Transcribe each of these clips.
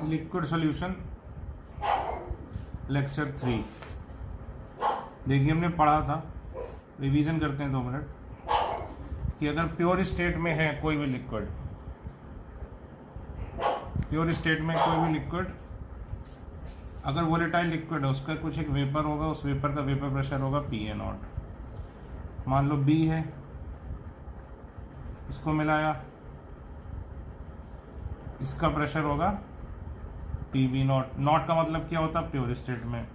Liquid solution lecture 3। देखिए हमने पढ़ा था, रिवीजन करते हैं 2 मिनट, कि अगर प्योर स्टेट में है कोई भी लिक्विड, प्योर स्टेट में कोई भी लिक्विड, अगर वोलेटाइल लिक्विड है उसका कुछ एक वेपर होगा, उस वेपर का वेपर प्रेशर होगा PA0। मान लो B है, इसको मिलाया, इसका प्रेशर होगा PB0। नॉट का मतलब क्या होता है, प्योर स्टेट में।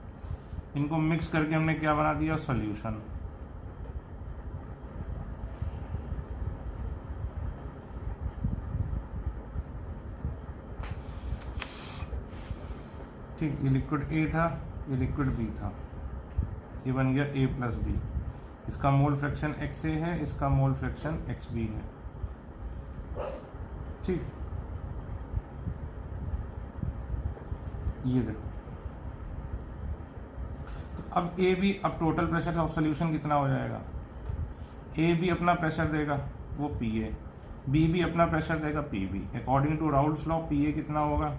इनको मिक्स करके हमने क्या बना दिया, सॉल्यूशन। ठीक, ये लिक्विड A था, ये लिक्विड B था, ये बन गया A प्लस B। इसका मोल फ्रैक्शन XA है, इसका मोल फ्रैक्शन XB है। ठीक, ये देखो। तो अब AB, अब टोटल प्रेशर ऑफ सॉल्यूशन कितना हो जाएगा, AB अपना प्रेशर देगा वो PA, B भी अपना प्रेशर देगा PB। According to Raoult's law PA कितना होगा,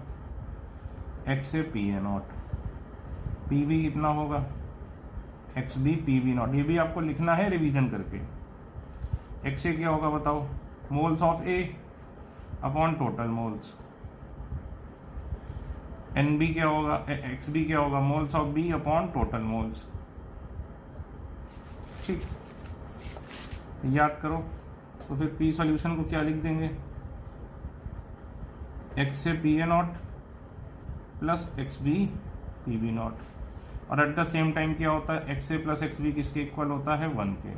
XA PA0, PB कितना होगा, XB PB0। ये भी आपको लिखना है रिवीजन करके। XA क्या होगा बताओ, moles of A upon total moles. NB क्या होगा, XB क्या होगा, moles of B upon total moles. ठीक, याद करो। तो फिर P सॉल्यूशन को क्या लिख देंगे, XA PA0 plus XB PB0। और एट द सेम टाइम क्या होता है, XA प्लस XB किसके इक्वल होता है, 1 के।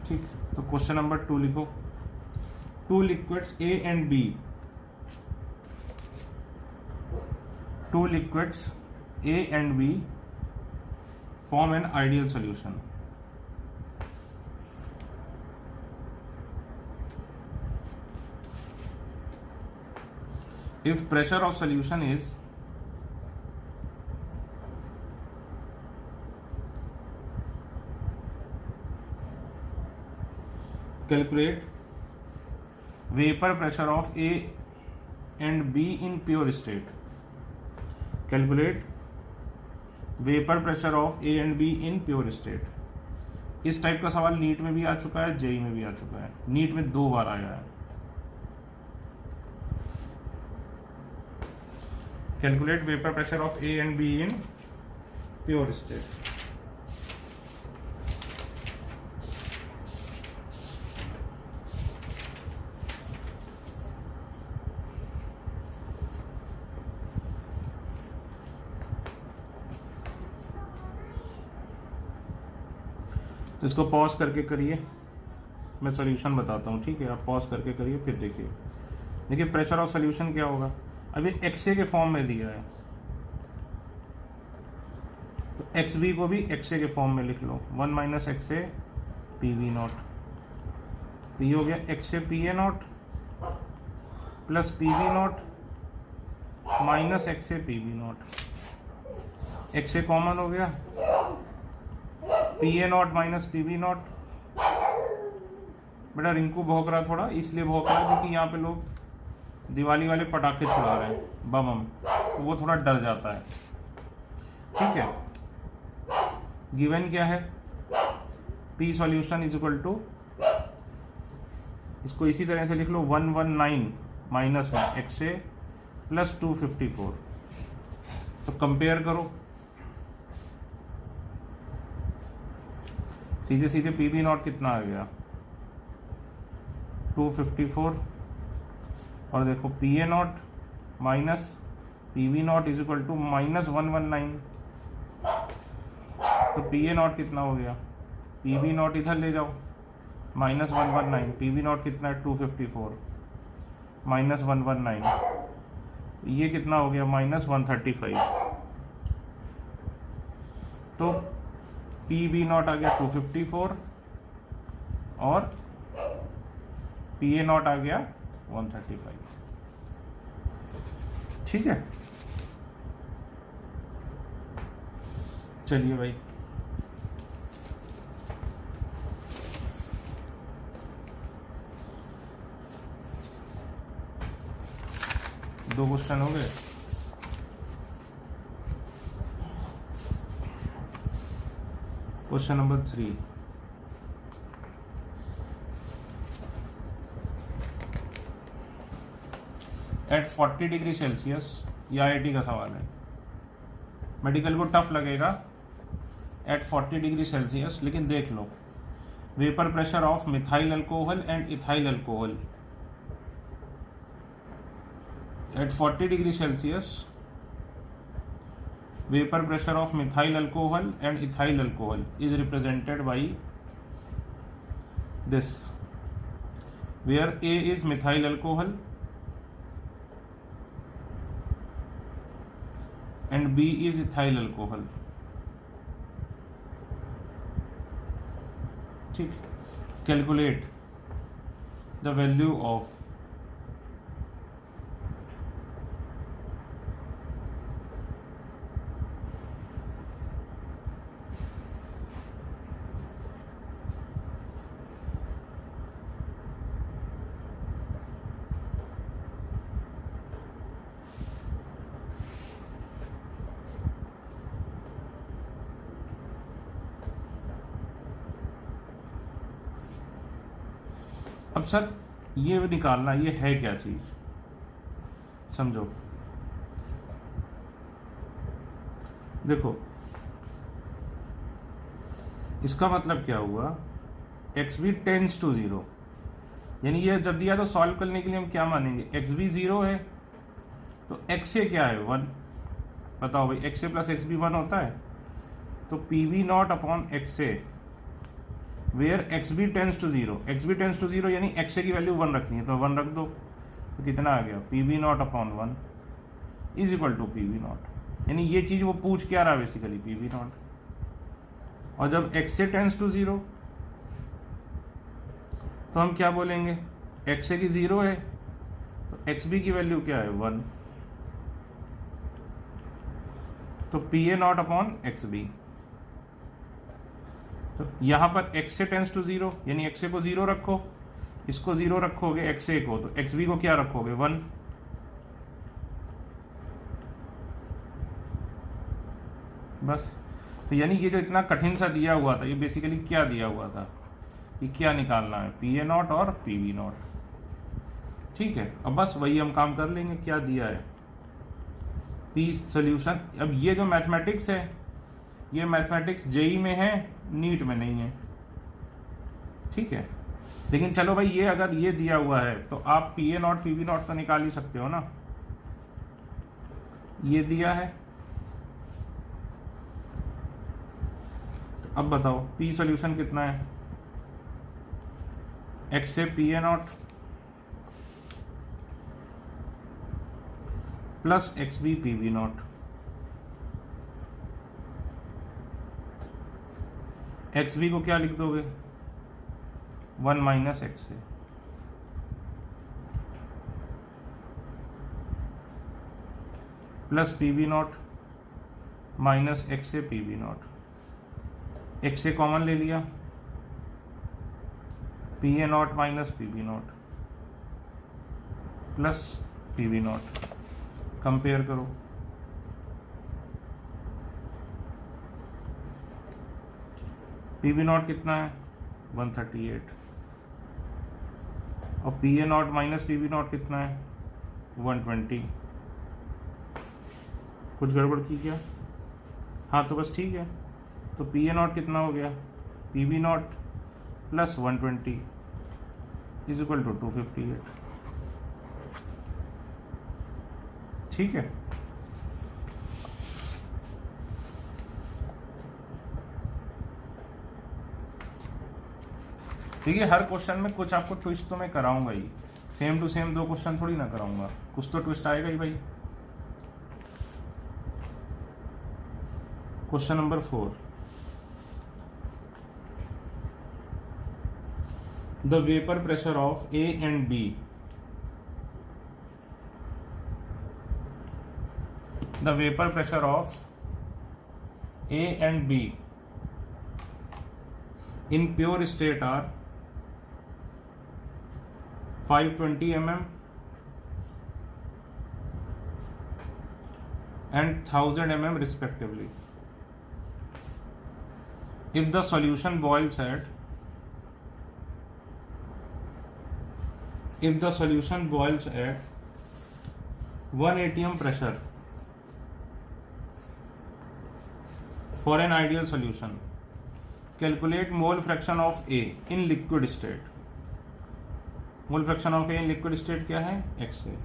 ठीक, तो क्वेश्चन नंबर 2 लिखो। 2 liquids A and B, 2 liquids A and B form an ideal solution. If pressure of solution is calculate vapor pressure of A and B in pure state. Calculate vapor pressure of A and B in pure state. इस type का सवाल NEET में भी आ चुका है, JEE में भी आ चुका है। नीट में 2 बार आया है। Calculate vapor pressure of A and B in pure state. तो इसको पॉज करके करिए, मैं सॉल्यूशन बताता हूँ। ठीक है, आप पॉज करके करिए, फिर देखिए। देखिए प्रेशर ऑफ सॉल्यूशन क्या होगा, अभी XA के फॉर्म में दिया है, तो XB को भी XA के फॉर्म में लिख लो, 1 माइनस XA PB0। तो ये हो गया XA PA0 plus PB0 minus XA PB0। XA common हो गया, PA0 माइनस PB0। बेटा रिंकू भौंक रहा थोड़ा, इसलिए भौंक रहा है क्योंकि यहाँ पे लोग दिवाली वाले पटाखे छुड़ा रहे हैं, बम, तो वो थोड़ा डर जाता है। ठीक है, गिवन क्या है, P solution is equal to, इसको इसी तरह से लिख लो, 119 माइनस 1 XA प्लस 254। तो कंपेयर करो, सीधे सीधे PB0 कितना आ गया, 254। और देखो PA0 minus PB0 is equal to minus 119। तो PA0 कितना हो गया, PB0 इधर ले जाओ, माइनस 119, PB0 कितना है, 254 माइनस 119, ये कितना हो गया, माइनस 135। तो PB0 आ गया 254 और PA0 आ गया 135। ठीक है, चलिए भाई। दो क्वेश्चन हो गए। Question number 3, at 40 degree Celsius, ये IIT का सवाल है, मेडिकल को टफ लगेगा। एट 40 डिग्री सेल्सियस, लेकिन देख लो, vapour pressure of methyl alcohol and ethyl alcohol at 40 degree Celsius, vapor pressure of methyl alcohol and ethyl alcohol is represented by this, where A is methyl alcohol and B is ethyl alcohol. ठीक, calculate the value of अब sir ये निकालना, ये है क्या चीज, समझो। देखो इसका मतलब क्या हुआ, एक्स भी टेंस टू 0, यानी ये जब दिया तो सॉल्व करने के लिए हम क्या मानेंगे, एक्स भी 0 है तो एक्स ए क्या है 1। बताओ भाई, X A plus X B 1 होता है, तो P B naught upon X A where X B tends to 0, X B tends to 0 यानी एक्स ए की वैल्यू 1 रखनी है, तो 1 रख दो, तो कितना आ गया, P B naught upon 1 is equal to P B naught. यानी ये चीज वो पूछ क्या रहा बेसिकली, पी वी नॉट। और जब एक्स ए टेंस टू 0 तो हम क्या बोलेंगे, एक्स ए की 0 है तो एक्स बी की वैल्यू क्या है 1, तो P A not upon X B. तो यहां पर एक्स ए टेंस टू 0 यानी एक्स ए को 0 रखो, इसको 0 रखोगे एक्स ए को, तो एक्स बी को क्या रखोगे 1। बस, तो यानी ये जो इतना कठिन सा दिया हुआ था, ये बेसिकली क्या दिया हुआ था, ये क्या निकालना है, पी ए नॉट और पी वी नॉट। ठीक है, अब बस वही हम काम कर लेंगे, क्या दिया है पी सोल्यूशन। अब ये जो मैथमेटिक्स है, ये मैथमेटिक्स जेई में है, नीट में नहीं है। ठीक है, लेकिन चलो भाई, ये अगर ये दिया हुआ है तो आप P A not P B not तो निकाल ही सकते हो ना। ये दिया है, अब बताओ पी सोल्यूशन कितना है, X A P A not plus X B P B naught, X B को क्या लिख दोगे 1 minus X A, plus P B naught minus X A P B naught, X A common ले लिया, P A not minus P B naught plus P B naught, compare करो, P B naught कितना है 138 और P A not minus P B naught कितना है 120। कुछ गड़बड़ की क्या, हाँ तो बस ठीक है, तो पी ए नॉट कितना हो गया, P B naught plus 120 is equal to 258। ठीक है, देखिए हर क्वेश्चन में कुछ आपको ट्विस्ट तो मैं कराऊंगा ही, सेम टू सेम 2 क्वेश्चन थोड़ी ना कराऊंगा, कुछ तो ट्विस्ट आएगा ही भाई। Question number 4, the vapour pressure of A and B, the vapor pressure of A and B in pure state are 520 mm, and 1000 mm respectively. If the solution boils at 1 atm pressure for an ideal solution, calculate mole fraction of A in liquid state. Mole fraction of A in liquid state क्या है? XA.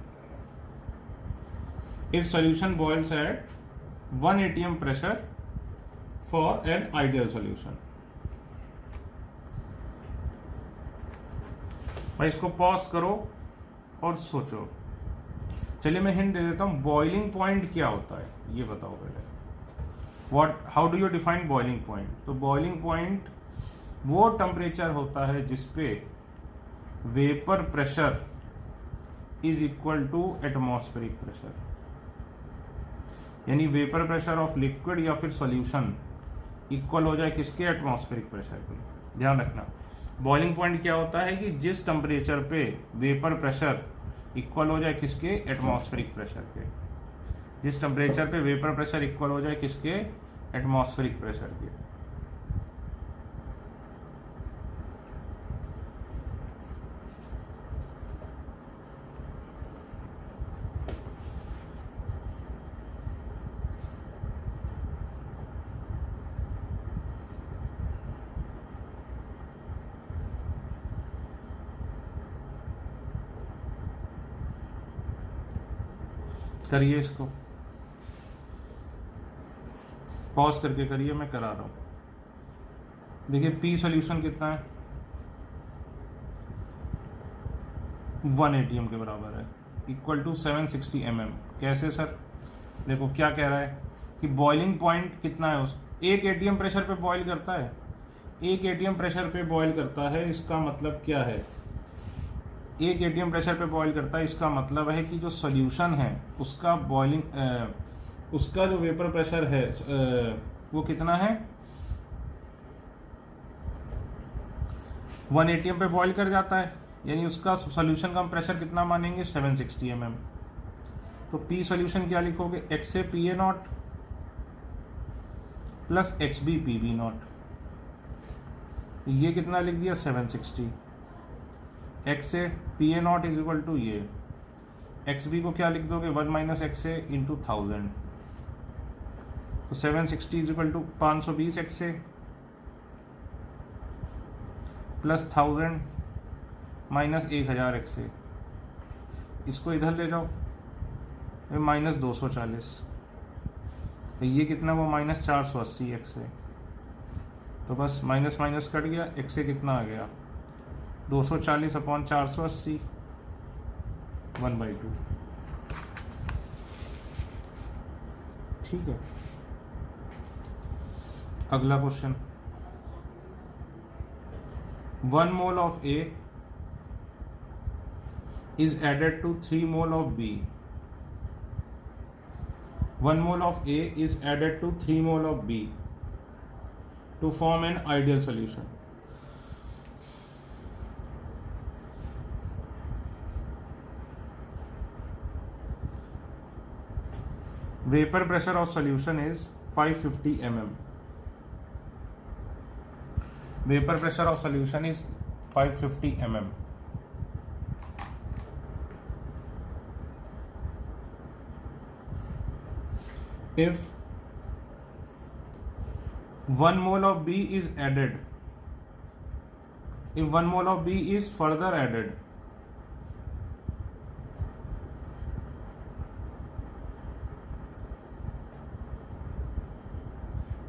If solution boils at 1 atm pressure for an ideal solution. भाई इसको pause करो और सोचो. चलिए मैं hint दे देता हूं. बॉइलिंग पॉइंट क्या होता है ये बताओ पहले. How do you define boiling point? तो बॉइलिंग पॉइंट वो टेम्परेचर होता है जिसपे vapour pressure is equal to atmospheric pressure. यानी वेपर प्रेशर ऑफ लिक्विड या फिर सॉल्यूशन इक्वल हो जाए किसके? एटमॉस्फेरिक प्रेशर के. ध्यान रखना, बॉइलिंग पॉइंट क्या होता है कि जिस टेम्परेचर पे वेपर प्रेशर इक्वल हो जाए किसके? एटमॉस्फेरिक प्रेशर के. जिस टेम्परेचर पे वेपर प्रेशर इक्वल हो जाए किसके? एटमॉस्फेरिक प्रेशर के. करिए इसको, पॉज करके करिए, मैं करा रहा हूं. देखिए पी सॉल्यूशन कितना है? 1 atm के बराबर है, इक्वल टू 760 mm. कैसे सर? देखो क्या कह रहा है कि बॉइलिंग पॉइंट कितना है. उस 1 atm प्रेशर पे बॉइल करता है. 1 atm प्रेशर पे बॉइल करता है, इसका मतलब क्या है? 1 atm प्रेशर पे बॉइल करता है, इसका मतलब है कि जो सॉल्यूशन है उसका बॉइलिंग उसका जो वेपर प्रेशर है वो कितना है? 1 atm पे बॉइल कर जाता है, यानी उसका सॉल्यूशन का प्रेशर कितना मानेंगे? 760 mm. तो पी सॉल्यूशन क्या लिखोगे? XA PA not plus XB PB not. ये कितना लिख दिया? 760. XA PA not is equal to ये. XB को क्या लिख दोगे? 1 माइनस XA इंटू 1000. तो 760 is equal to 520 XA plus 1000 minus 1000 XA. इसको इधर ले जाओ, माइनस 240. तो ये कितना? वो माइनस 480 XA. तो बस माइनस माइनस कट गया. XA कितना आ गया? 240 अपॉन 480 1/2. ठीक है. अगला question. 1 mole of A is added to 3 mole of B. 1 mole of A is added to 3 mole of B to form an ideal solution. Vapor pressure of solution is 550 mm. Vapor pressure of solution is 550 mm. If 1 mole of B is added, if 1 mole of B is further added,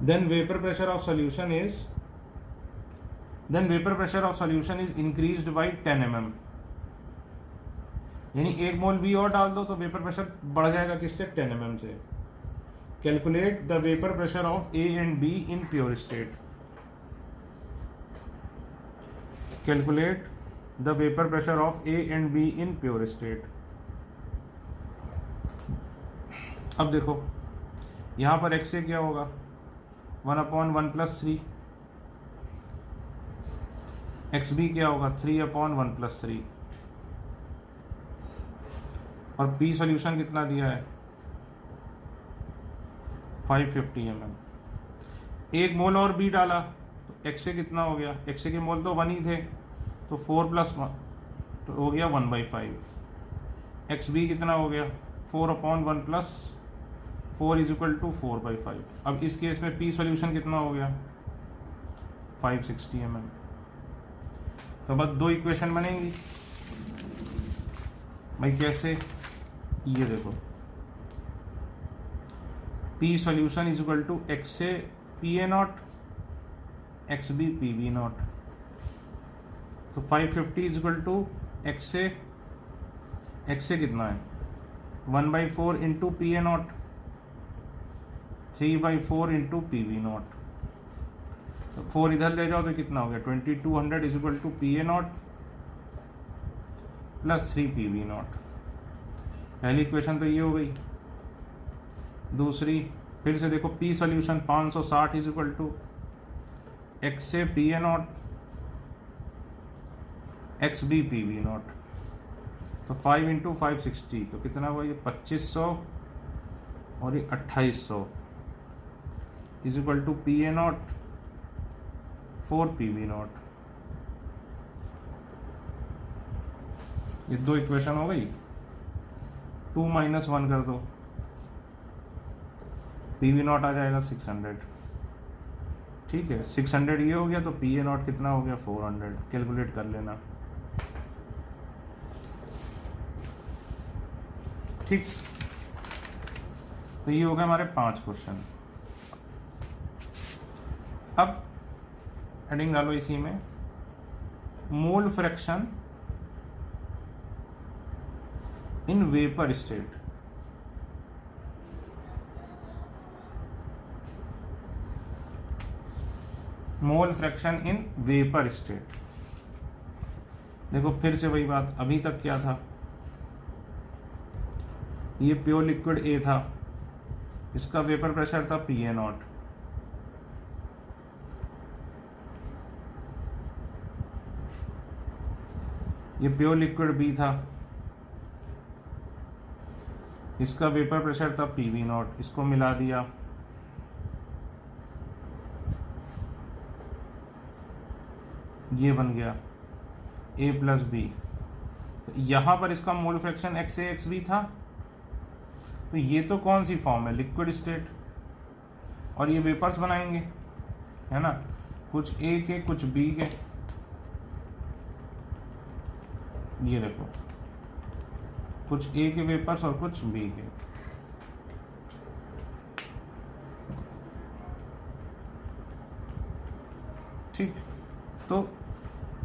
then vapor pressure of solution is increased by 10 mm. यानी 1 मोल B और डाल दो तो vapour pressure बढ़ जाएगा किससे? 10 mm से. Calculate the vapor pressure of A and B in pure state. Calculate the vapor pressure of A and B in pure state. अब देखो यहाँ पर XA क्या होगा? 1/1 + 3. XB क्या होगा? 3/1 + 3. और P सॉल्यूशन कितना दिया है? 550 ml। एक मोल और बी डाला तो एक्स ए कितना हो गया, एक्स ए के मोल तो 1 ही थे, तो 4 + 1 तो हो गया 1/5। एक्स बी कितना हो गया 4/1 + 4 = 4/5। अब इस केस में पी सॉल्यूशन कितना हो गया 560 ml। तो बस 2 इक्वेशन बनेंगी भाई। कैसे, ये देखो P solution = X A P A not, X B P B not. तो 550 = एक्स ए कितना है 1/4 into P A not, 3/4 into P B not. तो 4 इधर ले जाओ तो कितना हो गया 2200 = P A not + 3 P B not. पहली इक्वेशन तो ये हो गई। दूसरी फिर से देखो P solution 560 = X A P A not, X B P B not. तो 5 × 560 तो कितना हुआ ये 2500 और ये 2800 = P A not 4 P B not. ये 2 इक्वेशन हो गई। 2 - 1 कर दो, पी बी नॉट आ जाएगा 600। ठीक है, 600 ये हो गया तो पी ए नॉट कितना हो गया 400। कैलकुलेट कर लेना। ठीक, तो ये हो गए हमारे 5 क्वेश्चन। अब हेडिंग डालो इसी में, मोल fraction in vapour state. Mole fraction in vapour state. देखो फिर से वही बात, अभी तक क्या था, ये प्योर लिक्विड ए था, इसका वेपर प्रेशर था पी ए नॉट। ये प्योर लिक्विड बी था, इसका वेपर प्रेशर था पी बी नॉट। इसको मिला दिया, ये बन गया ए + बी। तो यहां पर इसका mole fraction x A X B था। तो ये तो कौन सी फॉर्म है, लिक्विड स्टेट, और ये वेपर्स बनाएंगे, है ना, कुछ ए के कुछ बी के। ये देखो कुछ ए के वेपर्स और कुछ बी के। ठीक, तो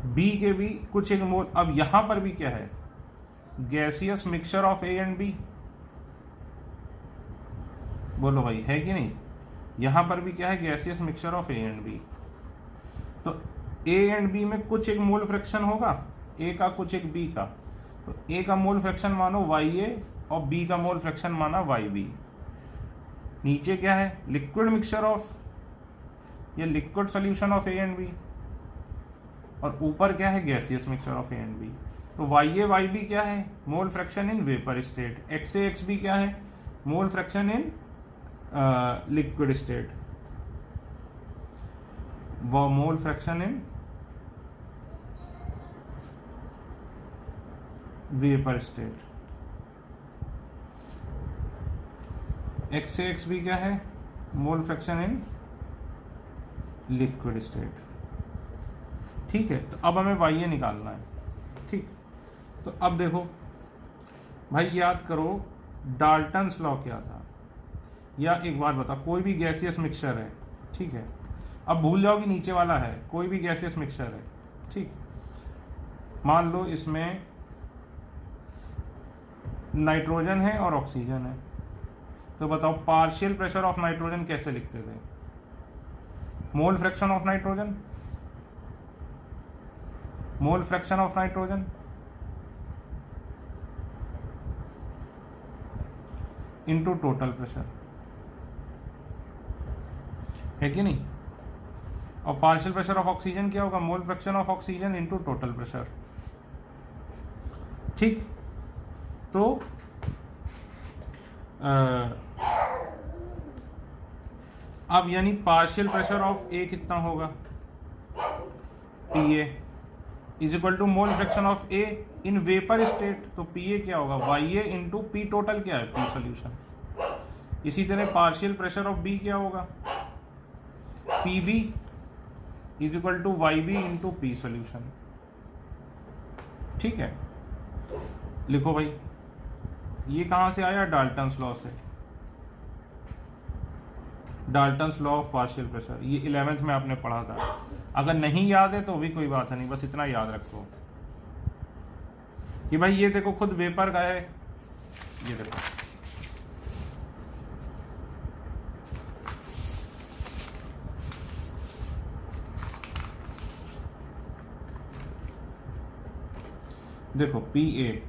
बी के भी कुछ एक मोल। अब यहां पर भी क्या है, gaseous mixture of A and B. बोलो भाई, है कि नहीं। यहां पर भी क्या है, gaseous mixture of A and B. तो ए एंड बी में कुछ एक मोल फ्रैक्शन होगा, ए का कुछ एक बी का। तो ए का मोल फ्रैक्शन मानो वाई ए और बी का मोल फ्रैक्शन माना वाई बी। नीचे क्या है, लिक्विड मिक्सचर ऑफ, ये liquid solution of A and B, और ऊपर क्या है, gaseous mixture of A and B. तो वाई ए वाई बी क्या है, mole fraction in vapour state. X A X B क्या है, mole fraction in liquid state. वो mole fraction in vapour state. X A X B क्या है, mole fraction in liquid state. ठीक है, तो अब हमें वाई ए निकालना है। ठीक, तो अब देखो भाई, याद करो डाल्टन्स लॉ क्या था। या एक बात बता, कोई भी गैसियस मिक्सचर है, ठीक है, अब भूल जाओ कि नीचे वाला है, कोई भी गैसियस मिक्सचर है, ठीक, मान लो इसमें नाइट्रोजन है और ऑक्सीजन है, तो बताओ पार्शियल प्रेशर ऑफ नाइट्रोजन कैसे लिखते थे, मोल fraction of nitrogen, mole fraction of nitrogen into total pressure, है कि नहीं। और पार्शियल प्रेशर ऑफ ऑक्सीजन क्या होगा, मोल fraction of oxygen into total pressure. ठीक, तो अब यानी पार्शियल प्रेशर ऑफ ए कितना होगा, P A is equal to mole fraction of A in vapour state, तो पी ए क्या होगा, Y A into P total क्या है, पी सोल्यूशन। इसी तरह पार्शियल प्रेशर ऑफ बी क्या होगा, P B is equal to Y B into P solution. ठीक है, लिखो भाई, ये कहां से आया, डाल्टन्स लॉ से, Dalton's law of partial pressure, ये 11th में आपने पढ़ा था। अगर नहीं याद है तो भी कोई बात नहीं, बस इतना याद रखो कि भाई ये देखो खुद वेपर का है, ये देखो देखो P A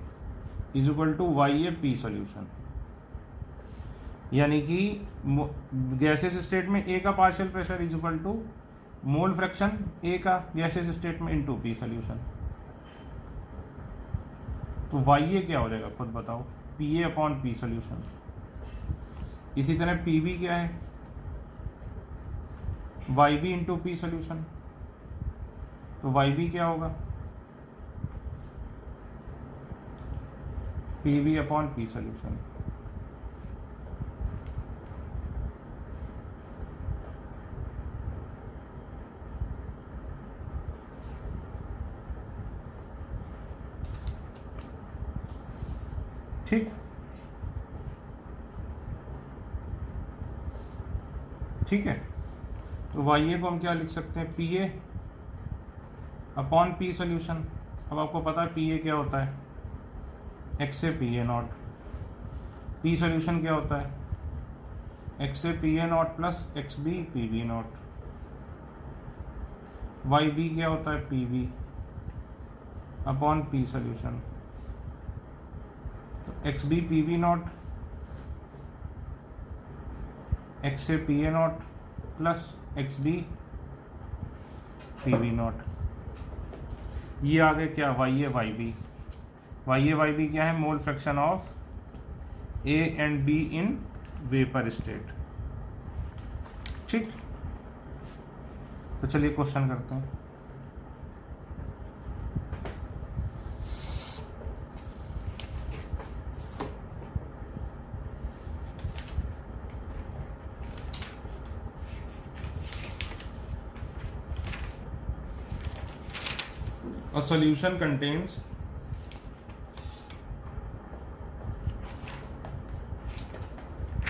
is equal to Y A P solution, यानी कि गैसेस स्टेट में ए का partial pressure is equal to mole fraction A का गैसेस स्टेट में इनटू पी सोल्यूशन। तो वाई ए क्या हो जाएगा खुद बताओ, P A upon P solution. इसी तरह पी बी क्या है, Y B into P solution, तो वाई बी क्या होगा, P B upon P solution. ठीक, ठीक है, तो वाई ए को हम क्या लिख सकते हैं, P A upon P solution. अब आपको पता है पी ए क्या होता है, एक्स से P A not, P solution क्या होता है, एक्स से P A not plus X B P B not, Y B क्या होता है, P B upon P solution. तो X B P B not, X से P A not plus X B P B not, ये आ गए क्या, Y A Y B. Y A Y B क्या है, mole fraction of A and be in vapour state. ठीक, तो चलिए क्वेश्चन करते हैं। A solution contains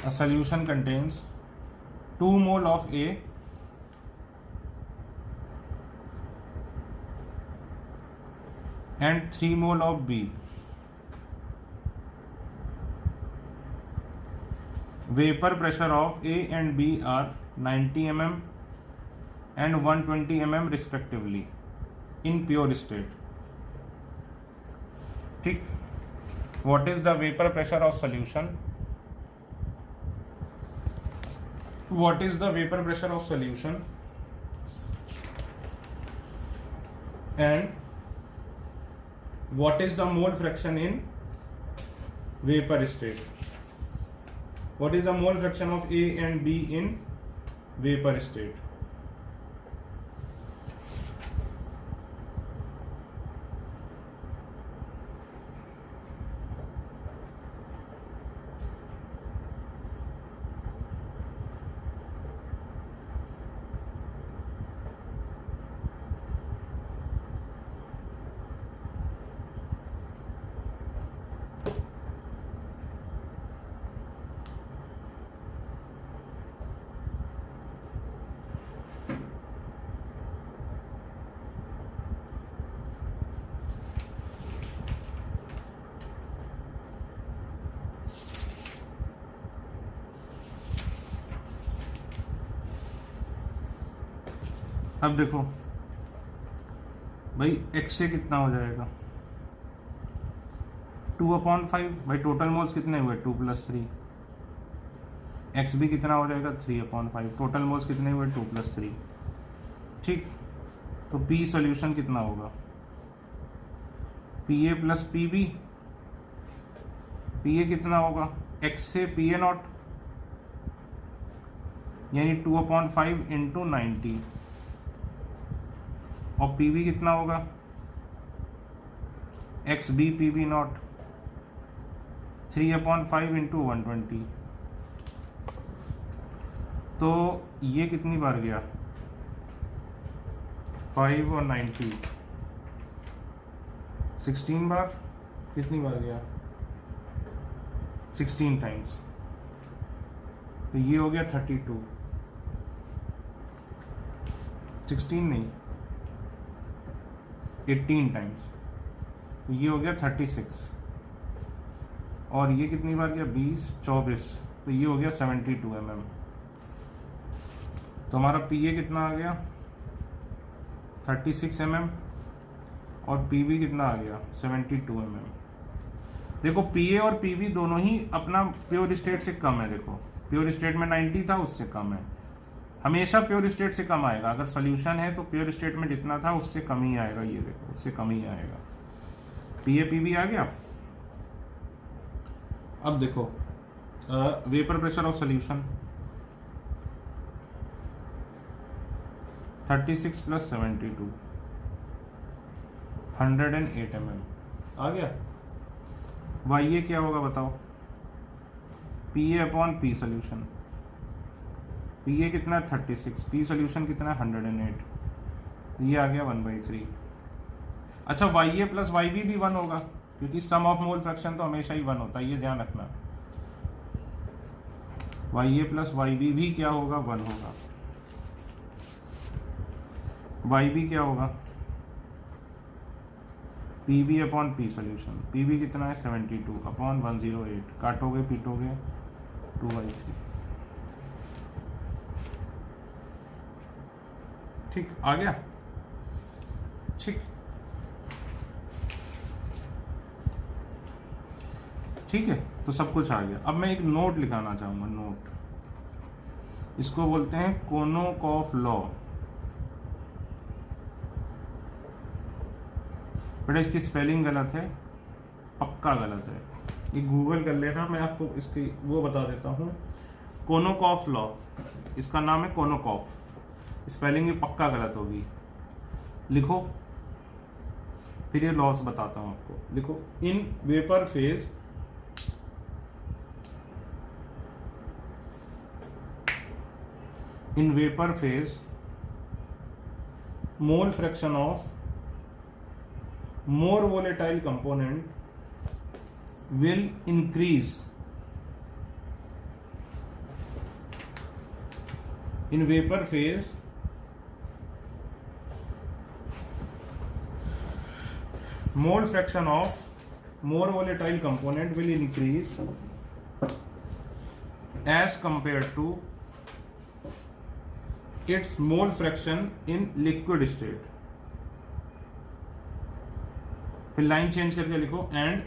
a solution contains 2 mole of A and 3 mole of B. Vapor pressure of A and B are 90 mm and 120 mm respectively in pure state. ठीक, what is the vapor pressure of solution? What is the vapor pressure of solution? And what is the mole fraction in vapor state? What is the mole fraction of A and B in vapor state? अब देखो भाई x से कितना हो जाएगा 2/5, भाई total moles कितने हुए 2 + 3, एक्स भी कितना हो जाएगा 3/5, टोटल मोल्स कितने हुए 2 + 3। ठीक, तो P सोल्यूशन कितना होगा P A plus P B, P A कितना होगा x से पी ए नॉट यानी 2/5 इंटू 90, और पी बी कितना होगा, X B P B not 3/5 into 120। तो ये कितनी बार गया, 5 और 90, 16 बार, कितनी बार गया, 16 टाइम्स। तो ये हो गया 32, 16 नहीं 18 टाइम्स, तो ये हो गया 36, और ये कितनी बार गया, 20, 24, तो ये हो गया 72 mm। तो हमारा पी ए कितना आ गया, 36 mm, और पी बी कितना आ गया, 72 mm। देखो पी ए और पी बी दोनों ही अपना प्योर स्टेट से कम है। देखो प्योर स्टेट में 90 था, उससे कम है, हमेशा प्योर स्टेट से कम आएगा। अगर सोल्यूशन है तो प्योर स्टेट में जितना था उससे कम ही आएगा, ये देखो उससे कम ही आएगा। पी ए पी बी आ गया। अब देखो vapour pressure of solution 36 plus 72 108 mm आ गया। वाई ए क्या होगा बताओ, P A upon P solution, P A कितना है 36, पी सोल्यूशन कितना है 108, ये आ गया 1/3। अच्छा Y A plus Y B भी 1 होगा, क्योंकि सम ऑफ मोल फ्रैक्शन तो हमेशा ही 1 होता है, ये ध्यान रखना। Y A plus Y B भी क्या होगा, 1 होगा। वाई बी क्या होगा, P B upon P solution, P B कितना है 72 अपॉन 108, काटोगे पीटोगे 2/3। ठीक आ गया। ठीक ठीक है, तो सब कुछ आ गया। अब मैं एक नोट लिखाना चाहूंगा, नोट, इसको बोलते हैं कोनोकॉफ लॉ। बेटा इसकी स्पेलिंग गलत है, पक्का गलत है, ये गूगल कर लेना, मैं आपको इसकी वो बता देता हूँ। कोनोकॉफ लॉ, इसका नाम है कोनोकॉफ, स्पेलिंग ये पक्का गलत होगी। लिखो, फिर ये लॉस बताता हूँ आपको। लिखो, इन vapour phase mole fraction of more volatile component will increase in vapor phase mole fraction of more volatile component will increase as compared to its mole fraction in liquid state। फिर line change करके लिखो, and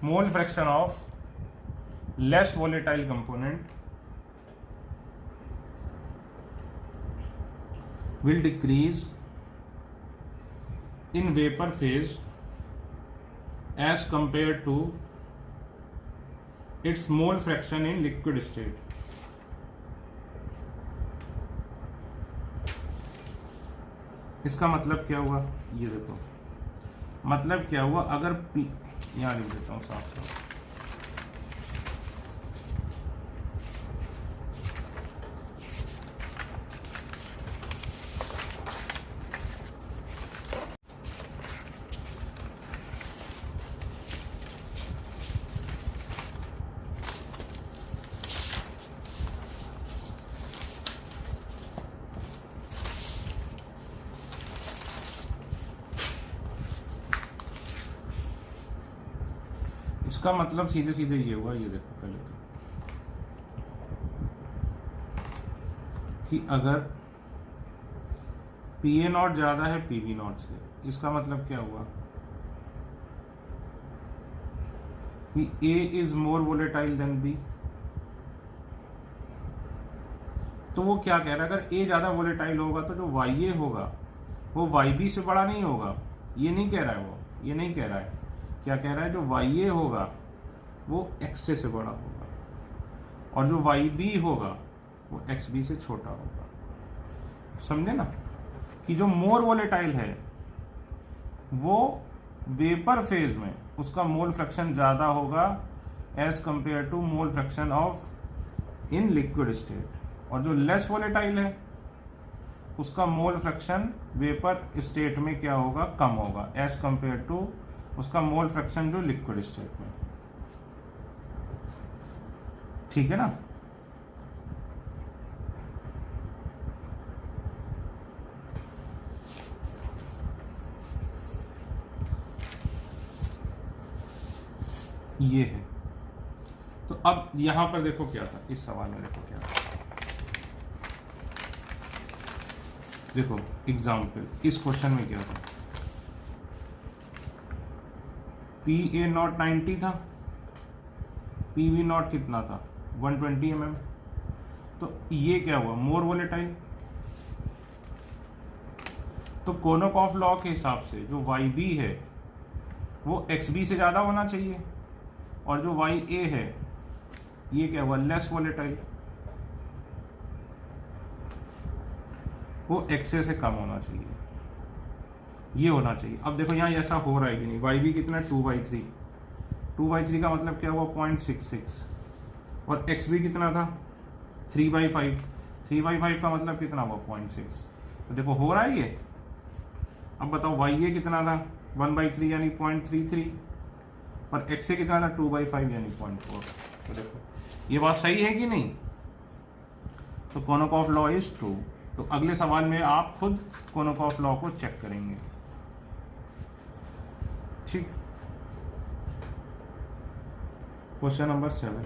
mole fraction of less volatile component will decrease in vapour phase as compare to its mole fraction in liquid state. इसका मतलब क्या हुआ, ये देखो मतलब क्या हुआ, अगर पी, यहां लिख देता हूं साफ साफ, इसका मतलब सीधे सीधे ये हुआ, ये देखो पहले तो, कि अगर पी ए नॉट ज्यादा है पी बी नॉट से, इसका मतलब क्या हुआ कि A is more volatile than B. तो वो क्या कह रहा है, अगर ए ज्यादा वोलेटाइल होगा तो जो वाई ए होगा वो वाई बी से बड़ा नहीं होगा, ये नहीं कह रहा है, वो ये नहीं कह रहा है। क्या कह रहा है, जो वाई ए होगा वो एक्स से बड़ा होगा, और जो वाई बी होगा वो XB से छोटा होगा। समझे ना कि जो मोर वोलेटाइल है वो वेपर फेज में उसका मोल फ्रैक्शन ज़्यादा होगा as compare to mole fraction of in liquid state, और जो लेस वोलेटाइल है उसका मोल फ्रैक्शन वेपर स्टेट में क्या होगा, कम होगा एज कंपेयर टू उसका मोल फ्रैक्शन जो लिक्विड स्टेट में। ठीक है ना। ये है। तो अब यहां पर देखो क्या था, इस सवाल में देखो क्या था। देखो एग्जाम्पल, इस क्वेश्चन में क्या था, PA नॉट 90 था, PV नॉट कितना था 120 mm। तो ये क्या हुआ, मोर वोलेटाइल। तो कोनोकॉफ लॉ के हिसाब से जो YB है वो XB से ज्यादा होना चाहिए, और जो YA है ये क्या हुआ, लेस वोलेटाइल, वो XA से कम होना चाहिए, ये होना चाहिए। अब देखो यहाँ ऐसा हो रहा है कि नहीं, YB कितना 2/3, 2/3 का मतलब क्या हुआ 0.66, और XB कितना था 3/5, 3/5 का मतलब कितना हुआ 0.6। तो देखो हो रहा है ये। अब बताओ YA कितना था 1/3 यानी 0.33, और XA कितना था 2/5 यानी 0.4। तो देखो ये बात सही है कि नहीं। तो कोनोकॉफ लॉ इज ट्रू। तो अगले सवाल में आप खुद कोनोकॉफ लॉ को चेक करेंगे। ठीक। Question number 7,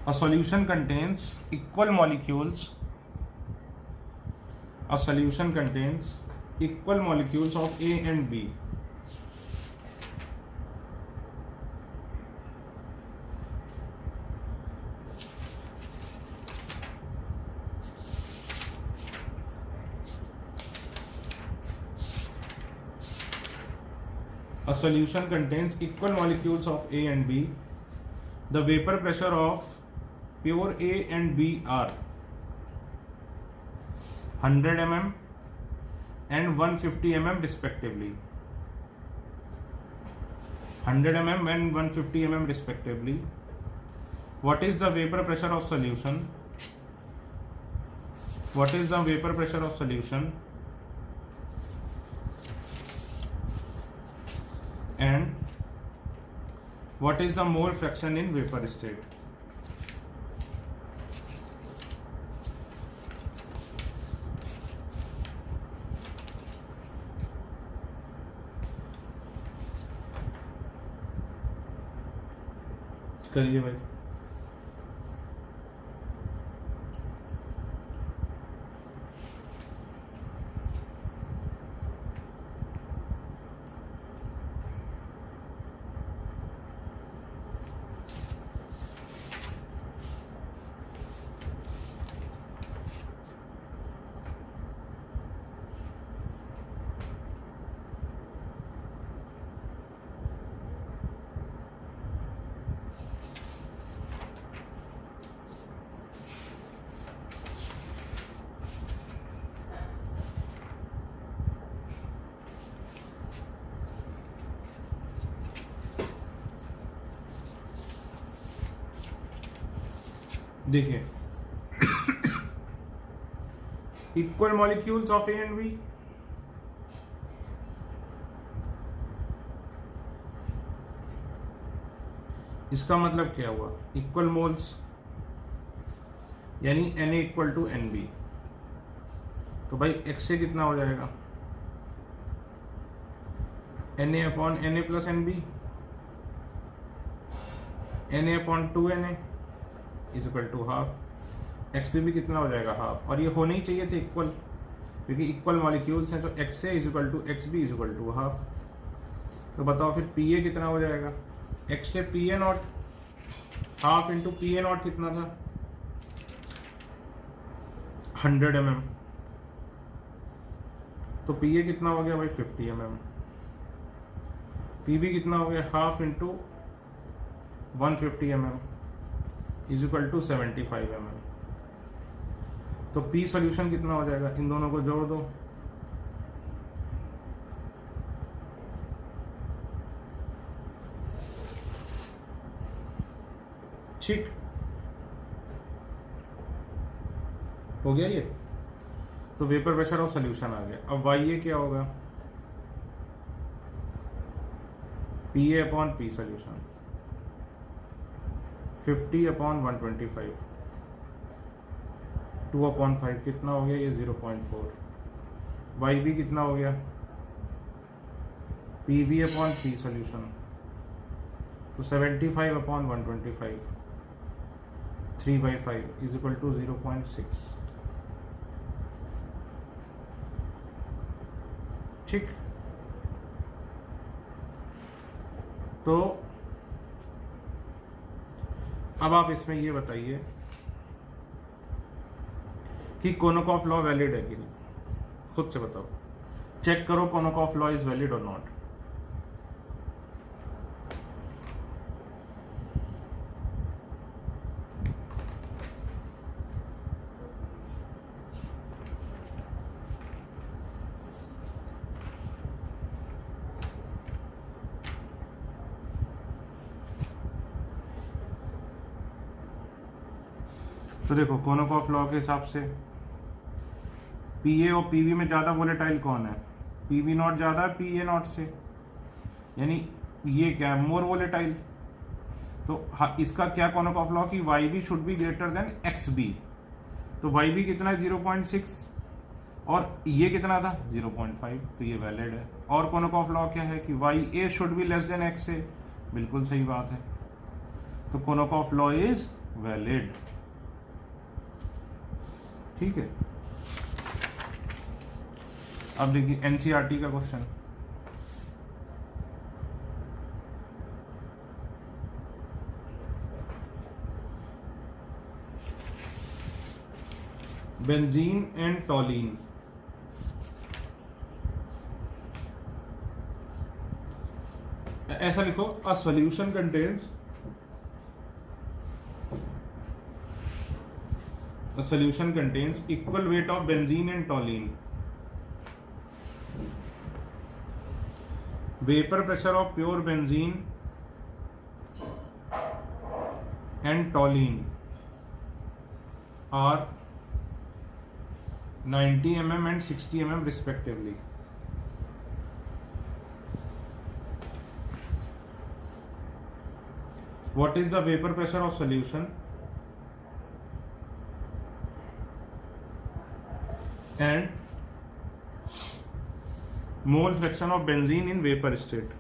a solution contains equal molecules, a solution contains equal molecules of A and B. A solution contains equal molecules of A and B. The vapor pressure of pure A and B are 100 mm and 150 mm respectively. 100 mm and 150 mm respectively. What is the vapor pressure of solution? What is the vapor pressure of solution? And what is the mole fraction in vapor state? करिए भाई। देखिए equal molecules of A and B, इसका मतलब क्या हुआ, equal moles यानी Na equal to NB। तो भाई XA कितना हो जाएगा, Na upon Na plus NB, Na upon 2Na is equal to half. XB भी कितना हो जाएगा हाफ, और ये होने ही चाहिए थे इक्वल, क्योंकि इक्वल मॉलिक्यूल्स हैं। तो XA is equal to XB is equal to half. तो बताओ फिर PA कितना हो जाएगा, XA PA not, half into PA not कितना था 100 mm। तो PA कितना हो गया भाई 50 mm। PB कितना हो गया half into 150 mm। Is equal to 75 ml। तो P सॉल्यूशन कितना हो जाएगा, इन दोनों को जोड़ दो, ठीक हो गया ये। तो वेपर प्रेशर ऑफ सॉल्यूशन आ गया। अब YA क्या होगा, PA अपॉन P सॉल्यूशन 50/125, 2/5 कितना हो गया ये 0.4। YB कितना हो गया, PB अपॉन P सॉल्यूशन, तो 75/125, 3/5 इज इक्वल टू 0.6। ठीक, तो अब आप इसमें ये बताइए कि कोनोकॉफ लॉ वैलिड है कि नहीं, खुद से बताओ, चेक करो कोनोकॉफ लॉ इज वैलिड और नॉट। तो देखो कोनोकॉफ लॉ के हिसाब से PA और PB में ज्यादा वोलेटाइल कौन है, PB नॉट ज्यादा है PA नॉट से, यानी ये क्या है, मोर वोलेटाइल। तो इसका क्या कोनोकॉफ लॉ कि YB should be greater than XB। तो YB कितना है 0.6 और ये कितना था 0.5, तो ये वैलिड है। और कोनोकॉफ लॉ क्या है कि YA should be less than XA, बिल्कुल सही बात है। तो कोनोकॉफ लॉ इज वैलिड। ठीक है, अब देखिए NCERT का क्वेश्चन, बेंजीन एंड टॉलीन। ऐसा लिखो, a solution contains a solution contains equal weight of benzene and toluene. Vapor pressure of pure benzene and toluene are 90 mm and 60 mm respectively. What is the vapor pressure of solution and mole fraction of benzene in vapor state?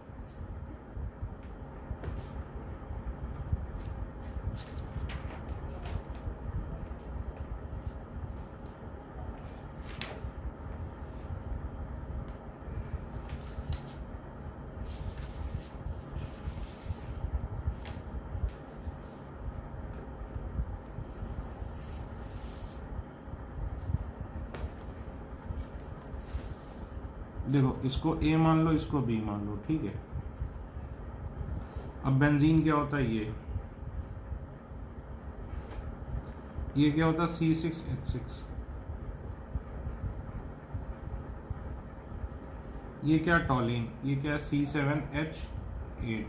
देखो, इसको A मान लो, इसको B मान लो, ठीक है। अब benzene क्या होता है, ये क्या होता है C6H6, ये क्या टॉलीन, ये क्या C7H8।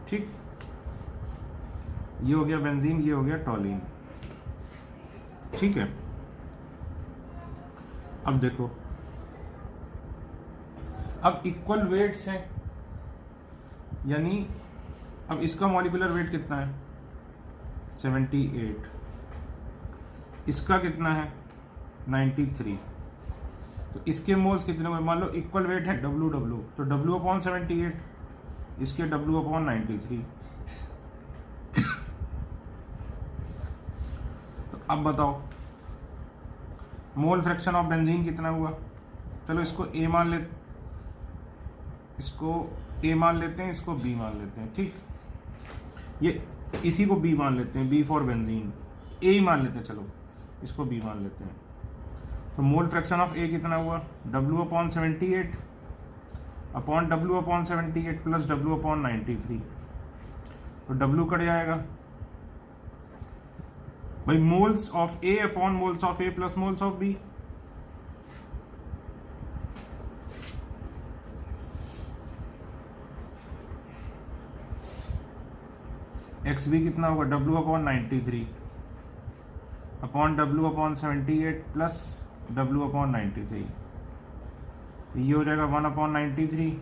ठीक, ये हो गया बेंजीन, ये हो गया टॉलीन। ठीक है, अब देखो, अब इक्वल वेट्स हैं, यानी अब इसका मॉलिक्यूलर वेट कितना है 78, इसका कितना है 93, तो इसके मोल्स कितने हुए, मान लो इक्वल वेट है WW, तो W/78, इसके W/93। अब बताओ मोल फ्रैक्शन ऑफ बेंजीन कितना हुआ। चलो इसको A मान ले, इसको A मान लेते हैं, इसको B मान लेते हैं। ठीक, ये इसी को B मान लेते हैं, B फॉर बेंजीन, A ही मान लेते हैं, चलो इसको B मान लेते हैं। तो मोल फ्रैक्शन ऑफ ए कितना हुआ, W/78 upon W/78 plus W/93, तो W कट जाएगा भाई, moles of A upon moles of A plus moles of B. X B कितना होगा, W/93 upon W/78 plus W/93, ये हो जाएगा 1/93,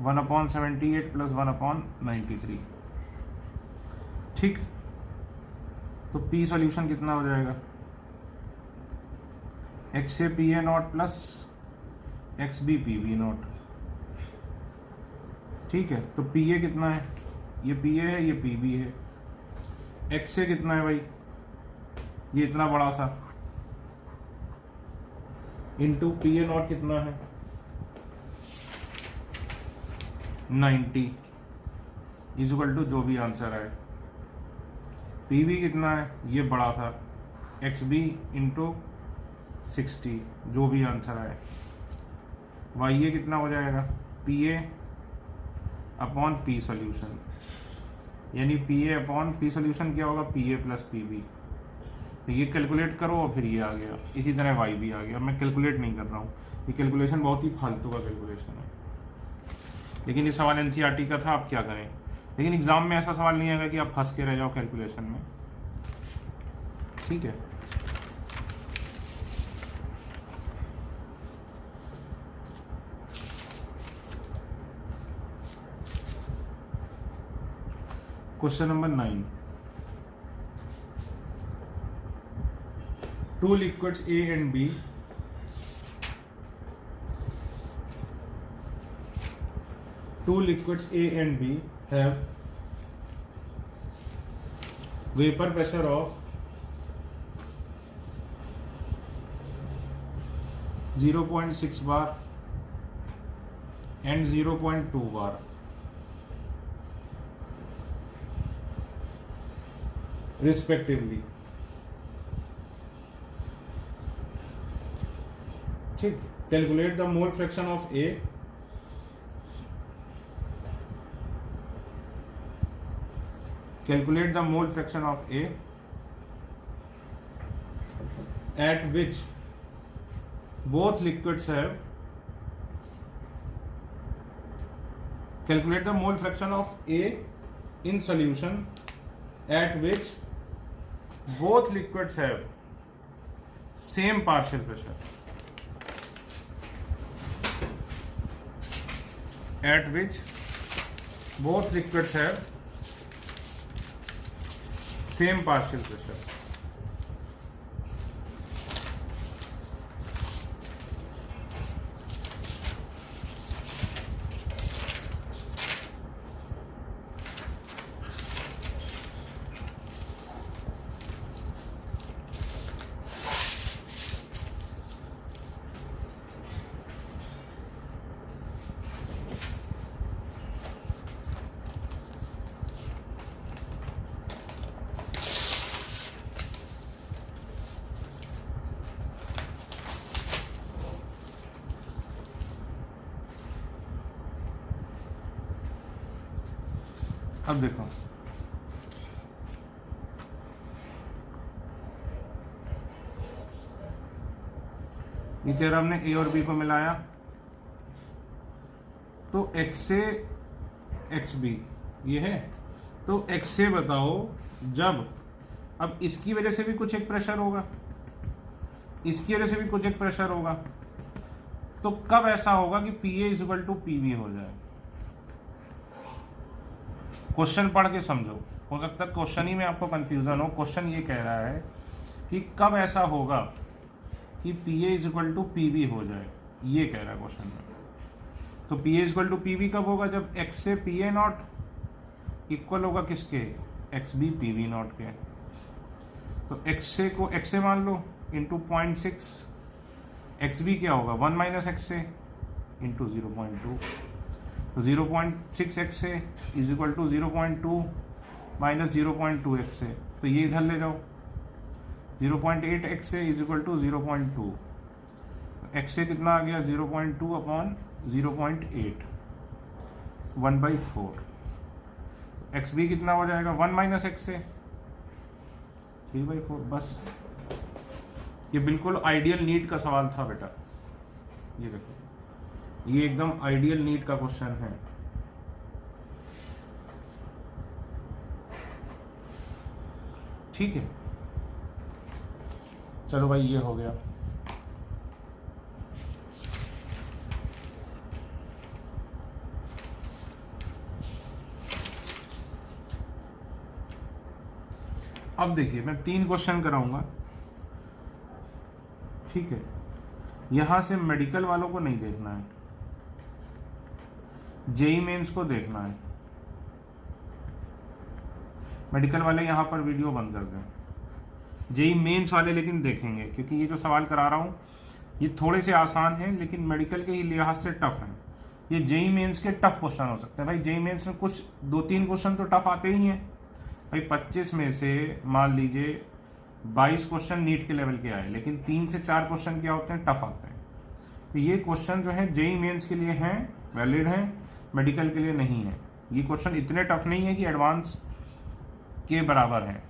1/78 प्लस 1/93। ठीक, तो P सॉल्यूशन कितना हो जाएगा, X A P A not plus X B P B not. ठीक है, तो पी ए कितना है, ये पी ए है, ये पी बी है। एक्स ए कितना है भाई, ये इतना बड़ा सा, इंटू पी ए नॉट कितना है 90, इक्वल टू जो भी आंसर है। पी बी कितना है, ये बड़ा सा एक्स बी इंटू 60, जो भी आंसर है। वाई ए कितना हो जाएगा, P A upon P solution, यानी P A upon P solution क्या होगा, P A plus P B. तो ये कैलकुलेट करो और फिर ये आ गया, इसी तरह वाई भी आ गया। मैं कैलकुलेट नहीं कर रहा हूँ, ये कैलकुलेशन बहुत ही फालतू का कैलकुलेशन है, लेकिन ये सवाल एनसीईआरटी का था, आप क्या करें। लेकिन एग्जाम में ऐसा सवाल नहीं आएगा कि आप फंस के रह जाओ कैलकुलेशन में। ठीक है, question number 9, two liquids A and B have vapor pressure of 0.6 bar and 0.2 bar. Respectively. ठीक, calculate the mole fraction of A calculate the mole fraction of A at which both liquids have calculate the mole fraction of A in solution at which both liquids have same partial pressure, at which both liquids have same partial pressure. अब देखो, ये कह रहा हमने ए और B को मिलाया तो एक्स से एक्स बी ये है, तो एक्स से बताओ जब, अब इसकी वजह से भी कुछ एक प्रेशर होगा, इसकी वजह से भी कुछ एक प्रेशर होगा, तो कब ऐसा होगा कि P A equal to P B हो जाए। क्वेश्चन पढ़ के समझो, हो सकता है क्वेश्चन ही में आपको कंफ्यूजन हो। क्वेश्चन ये कह रहा है कि कब ऐसा होगा कि P A equal to P B हो जाए, ये कह रहा है क्वेश्चन में। तो P A equal to P B कब होगा, जब एक्स से पी ए नॉट इक्वल होगा किसके, X B P B not के। तो एक्स से को एक्स से मान लो इंटू 0.6, एक्स बी क्या होगा 1 माइनस एक्स से इंटू 0.2, तो 0.6 एक्स से is equal to 0.2 minus 0.2 X से, तो ये इधर ले जाओ 0.8 X A is equal to 0.2, X A कितना आ गया 0.2 अपॉन 0.8, 1/4। एक्स बी कितना हो जाएगा 1 माइनस एक्स ए 3/4। बस ये बिल्कुल आइडियल नीट का सवाल था बेटा, ये देखो ये एकदम आइडियल नीट का क्वेश्चन है। ठीक है, चलो भाई ये हो गया। अब देखिए मैं 3 क्वेश्चन कराऊंगा, ठीक है। यहां से मेडिकल वालों को नहीं देखना है, जेई मेंस को देखना है। मेडिकल वाले यहां पर वीडियो बंद कर दें, जेई मेंस वाले लेकिन देखेंगे, क्योंकि ये जो सवाल करा रहा हूं ये थोड़े से आसान हैं लेकिन मेडिकल के ही लिहाज से टफ हैं। ये जेई मेंस के टफ क्वेश्चन हो सकते हैं भाई। जेई मेंस में कुछ 2-3 क्वेश्चन तो टफ आते ही हैं भाई। 25 में से मान लीजिए 22 क्वेश्चन नीट के लेवल के आए, लेकिन 3 से 4 क्वेश्चन क्या होते हैं, टफ आते हैं। तो ये क्वेश्चन जो है जेई मेंस के लिए हैं, वैलिड हैं, मेडिकल के लिए नहीं है। ये क्वेश्चन इतने टफ नहीं है कि एडवांस के बराबर हैं,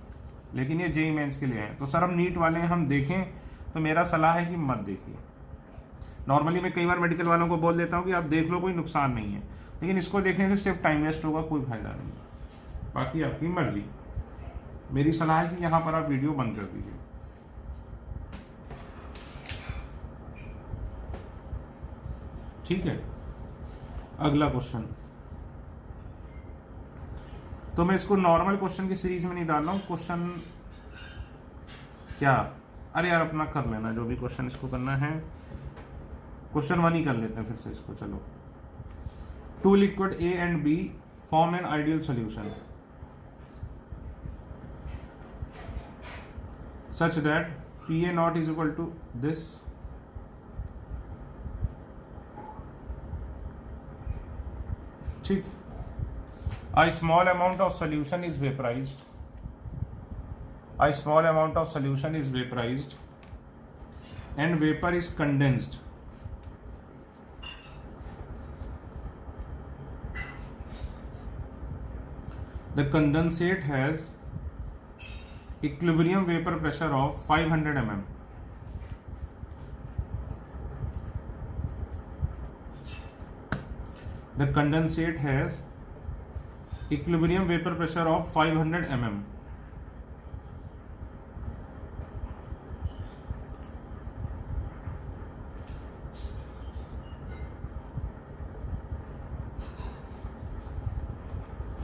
लेकिन ये जेई मेंस के लिए है। तो सर हम नीट वाले हम देखें, तो मेरा सलाह है कि मत देखिए। नॉर्मली मैं कई बार मेडिकल वालों को बोल देता हूँ कि आप देख लो, कोई नुकसान नहीं है, लेकिन इसको देखने से सिर्फ टाइम वेस्ट होगा, कोई फायदा नहीं। बाकी आपकी मर्जी, मेरी सलाह है कि यहाँ पर आप वीडियो बंद कर दीजिए। ठीक है, अगला क्वेश्चन। तो मैं इसको नॉर्मल क्वेश्चन की सीरीज में नहीं डाल रहा हूँ। क्वेश्चन क्या, अरे यार अपना कर लेना, जो भी क्वेश्चन इसको करना है क्वेश्चन 1 ही कर लेते हैं फिर से इसको। चलो, 2 liquid A and B form an ideal solution such that PA naught is equal to this, ठीक। A small amount of solution is vaporized, a small amount of solution is vaporized and vapor is condensed. The condensate has equilibrium vapor pressure of 500 mm. The condensate has equilibrium vapor pressure of 500 mm.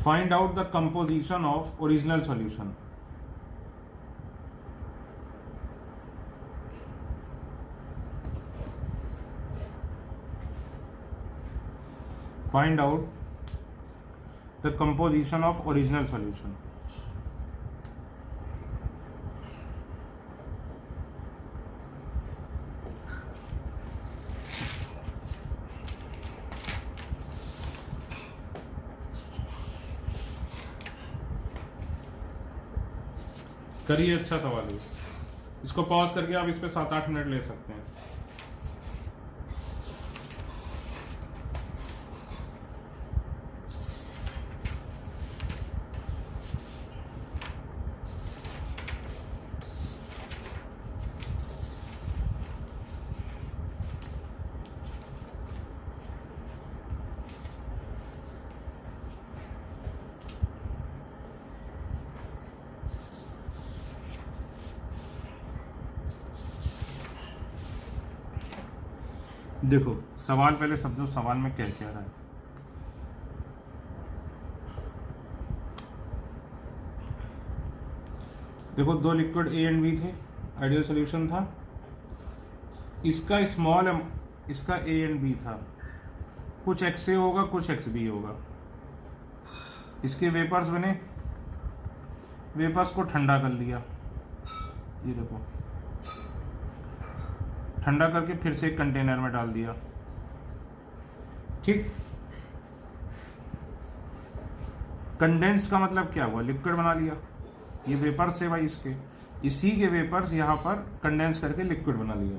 Find out the composition of original solution. Find out the composition of original solution. करिए, अच्छा सवाल है। इसको pause करके आप इस पे 7-8 minute ले सकते हैं। देखो सवाल पहले समझो, सवाल में क्या कह रहा है। देखो 2 लिक्विड ए एंड बी थे, आइडियल सॉल्यूशन था। इसका स्मॉल, इसका ए एंड बी था, कुछ एक्स ए होगा कुछ एक्स बी होगा। इसके वेपर्स बने, वेपर्स को ठंडा कर लिया, ये देखो ठंडा करके फिर से एक कंटेनर में डाल दिया, ठीक। कंडेंस्ड का मतलब क्या हुआ, लिक्विड बना लिया। ये वेपर्स है भाई इसके, ये सी के वेपर्स यहाँ पर कंडेंस करके लिक्विड बना लिया,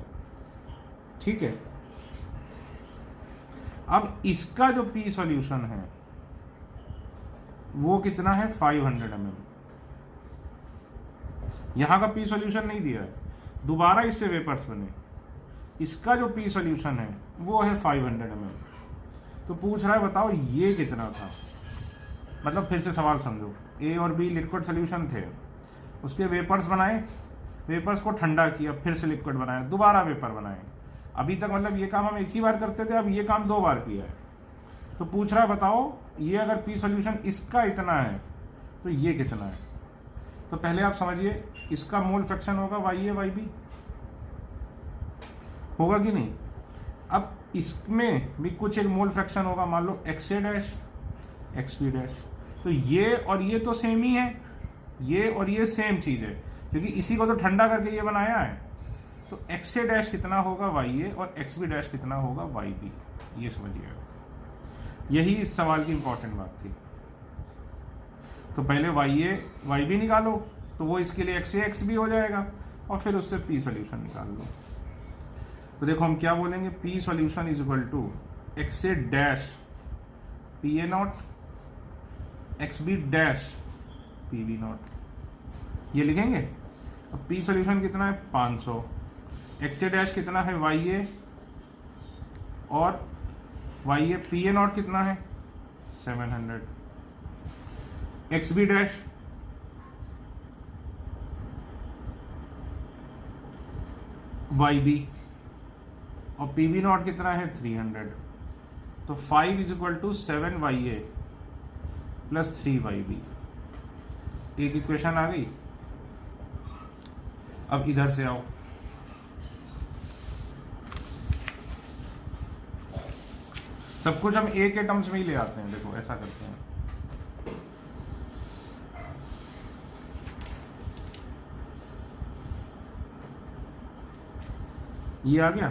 ठीक है। अब इसका जो पी सॉल्यूशन है वो कितना है 500 ml। यहां का पी सॉल्यूशन नहीं दिया है, दोबारा इससे वेपर्स बने, इसका जो पी सॉल्यूशन है वो है 500 ml। तो पूछ रहा है बताओ ये कितना था, मतलब फिर से सवाल समझो, ए और बी लिक्विड सॉल्यूशन थे, उसके वेपर्स बनाए, वेपर्स को ठंडा किया, फिर से लिक्विड बनाया, दोबारा वेपर बनाए। अभी तक मतलब ये काम हम एक ही बार करते थे, अब ये काम 2 बार किया है। तो पूछ रहा है बताओ ये अगर पी सॉल्यूशन इसका इतना है तो ये कितना है। तो पहले आप समझिए, इसका मोल फ्रैक्शन होगा वाई ए वाई बी, होगा कि नहीं। अब इसमें भी कुछ एक मोल फ्रैक्शन होगा, मान लो x A dash x B dash. तो ये और ये तो सेम ही है, ये और ये सेम चीज है, क्योंकि इसी को तो ठंडा करके ये बनाया है। तो एक्स ए डैश कितना होगा वाई ए और एक्स बी डैश कितना होगा वाई बी, ये समझिएगा। यही इस सवाल की इंपॉर्टेंट बात थी। तो पहले वाई ए वाई बी निकालो, तो वो इसके लिए एक्स ए एक्स बी हो जाएगा, और फिर उससे पी सॉल्यूशन निकाल लो। तो देखो हम क्या बोलेंगे, P solution is equal to X A dash P A not X B dash P B not, ये लिखेंगे। अब पी सॉल्यूशन कितना है 500, एक्स ए डैश कितना है वाई ए, और Y A P A not कितना है 700, X B dash Y B, और पी बी नॉट कितना है 300। तो 5 is equal to 7 Y A plus 3 Y B, एक इक्वेशन आ गई। अब इधर से आओ, सब कुछ हम ए के टर्म्स में ही ले आते हैं। देखो ऐसा करते हैं, ये आ गया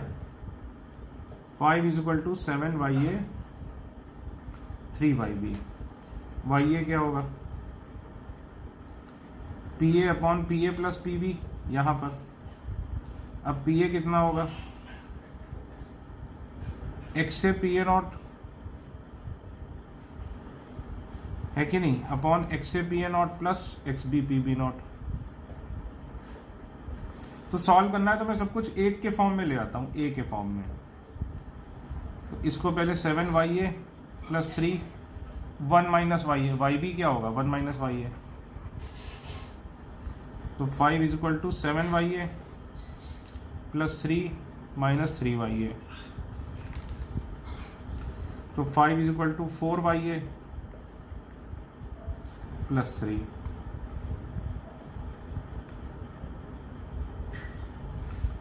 5 is equal to 7 Y A 3 Y B. Y A क्या होगा P A upon P A plus P B यहां पर। अब पी ए कितना होगा एक्स से पी ए नॉट, है कि नहीं, अपॉन एक्स से P A not plus X B P B not. तो सॉल्व करना है तो मैं सब कुछ एक के फॉर्म में ले आता हूं, ए के फॉर्म में। तो इसको पहले 7 Y A plus 3 1 minus Y A, Y B क्या होगा 1 माइनस वाई ए। तो 5 is equal to 7 Y A plus 3 minus 3 Y A. तो 5 is equal to 4 Y A plus 3।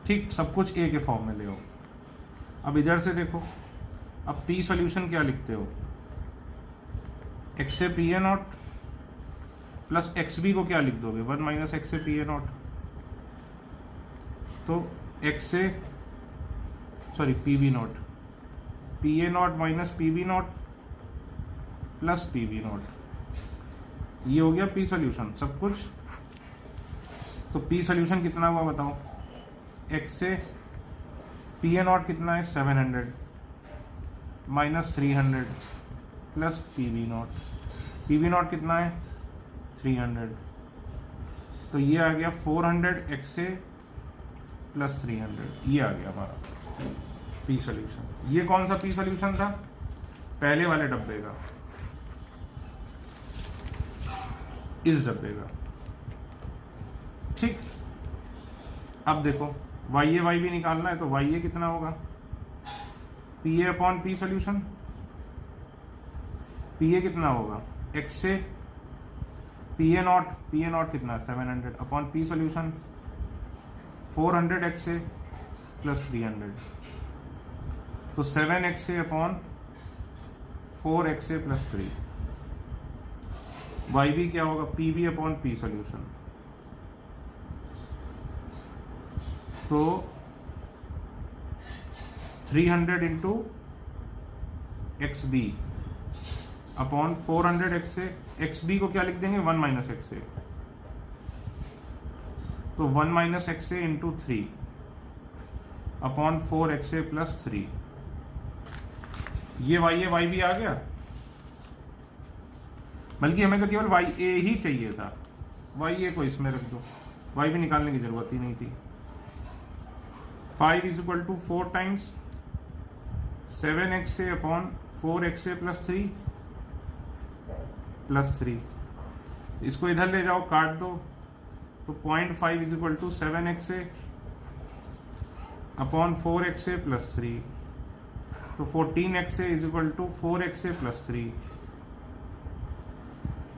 ठीक, सब कुछ ए के फॉर्म में ले आओ। अब इधर से देखो, अब पी सॉल्यूशन क्या लिखते हो, एक्स से P A not plus X B को क्या लिख दोगे 1 माइनस एक्स से पी ए नॉट। तो एक्स से sorry P B not, P A not minus P B not plus P B not, ये हो गया पी सॉल्यूशन सब कुछ। तो पी सॉल्यूशन कितना हुआ बताओ, एक्स से पी ए नॉट कितना है 700 minus 300 plus P B not, P B not कितना है 300। तो ये आ गया 400 एक्स से प्लस 300, ये आ गया हमारा पी सॉल्यूशन। ये कौन सा पी सॉल्यूशन था, पहले वाले डब्बे का, इस डब्बे का। ठीक, अब देखो वाई ए वाई बी निकालना है, तो वाई ए कितना होगा P A upon P solution, P A कितना होगा एक्स से पी ए नॉट कितना 700 अपॉन पी सॉल्यूशन 400 एक्स से प्लस 300। तो 7 एक्स से अपॉन 4 एक्स से प्लस 3। वाई बी क्या होगा P B upon P solution, तो 300 into X B upon 400 X से, एक्स बी को क्या लिख देंगे 1 माइनस एक्स से। तो 1 minus X A into 3 upon 4 X A plus 3, ये वाई भी आ गया, बल्कि हमें तो केवल वाई ए ही चाहिए था, वाई ए को इसमें रख दो, वाई भी निकालने की जरूरत ही नहीं थी। 5 is equal to 4 times 7 X A upon 4 X A plus 3, इसको इधर ले जाओ, काट दो, तो 0.5 is equal to 7 X A upon 4 X A plus 3, तो 14 X A is equal to 4 X A plus 3,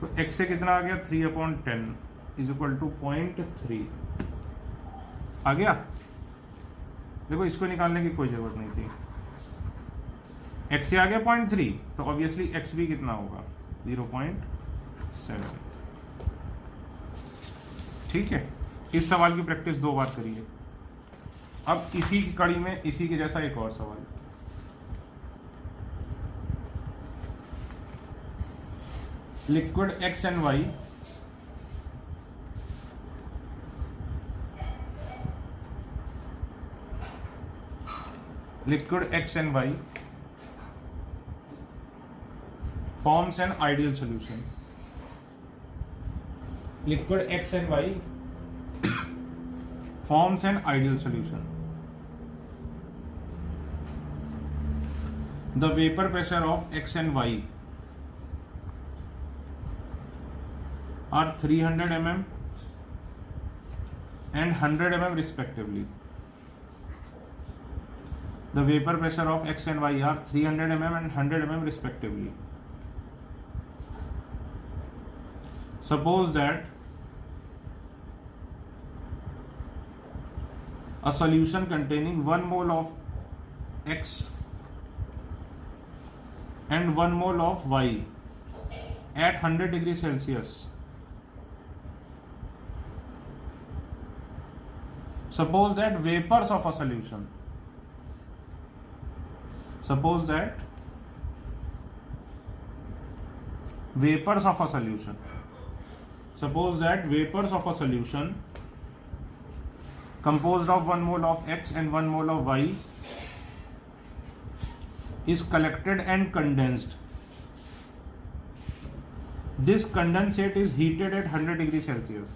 तो एक्स ए कितना आ गया 3 अपॉन 10 इज इक्वल टू 0.3 आ गया। देखो इसको निकालने की कोई जरूरत नहीं थी, एक्स ए आ गया 0.3, तो ऑब्वियसली एक्स बी कितना होगा 0.7। ठीक है, इस सवाल की प्रैक्टिस 2 बार करिए। अब इसी की कड़ी में इसी के जैसा एक और सवाल, liquid X and Y forms an ideal solution. Liquid X and Y forms an ideal solution. The vapor pressure of X and Y are 300 mm and 100 mm respectively. The vapor pressure of X and Y are 300 mm and 100 mm respectively. Suppose that a solution containing 1 mole of X and 1 mole of Y at 100 degrees Celsius. Suppose that vapors of a solution. Suppose that vapors of a solution. Suppose that vapors of a solution composed of 1 mole of X and 1 mole of Y is collected and condensed. This condensate is heated at 100 degrees Celsius.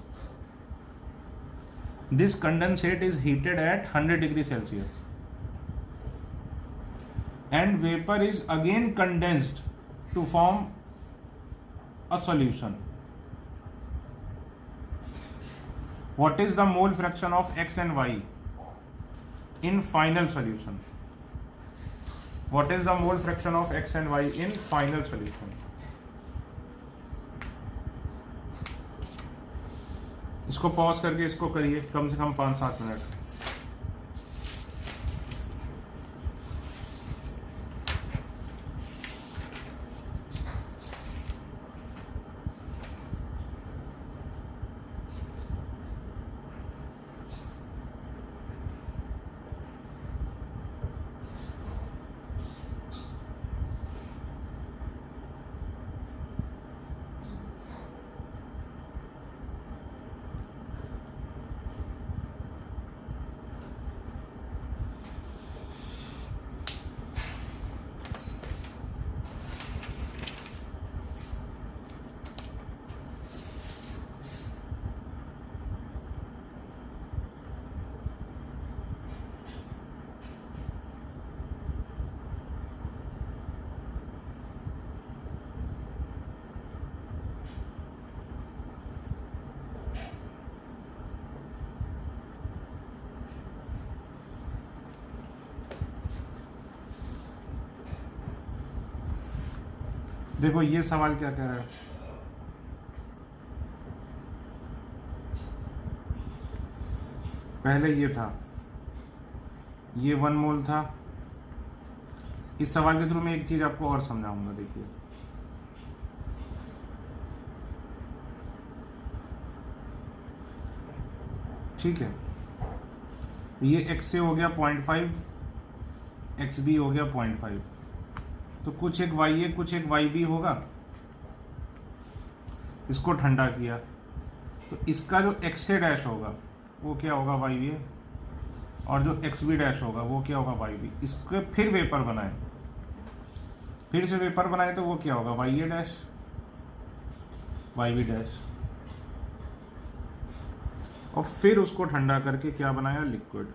This condensate is heated at 100 degrees Celsius. And vapor is again condensed to form a solution. What is the mole fraction of X and Y in final solution? What is the mole fraction of X and Y in final solution? इसको pause करके इसको करिए कम से कम 5-7 minute. देखो ये सवाल क्या कह रहा है, पहले ये था, ये 1 मोल था। इस सवाल के थ्रू मैं एक चीज आपको और समझाऊंगा। देखिए ठीक है, ये एक्स ए हो गया 0.5, एक्स बी हो गया 0.5, तो कुछ एक वाई ए कुछ एक वाई बी होगा। इसको ठंडा किया तो इसका जो एक्स ए डैश होगा वो क्या होगा वाई ए, और जो एक्स बी डैश होगा वो क्या होगा वाई बी। इसके फिर वेपर बनाए, फिर से वेपर बनाए तो वो क्या होगा वाई ए डैश वाई बी डैश, और फिर उसको ठंडा करके क्या बनाया लिक्विड।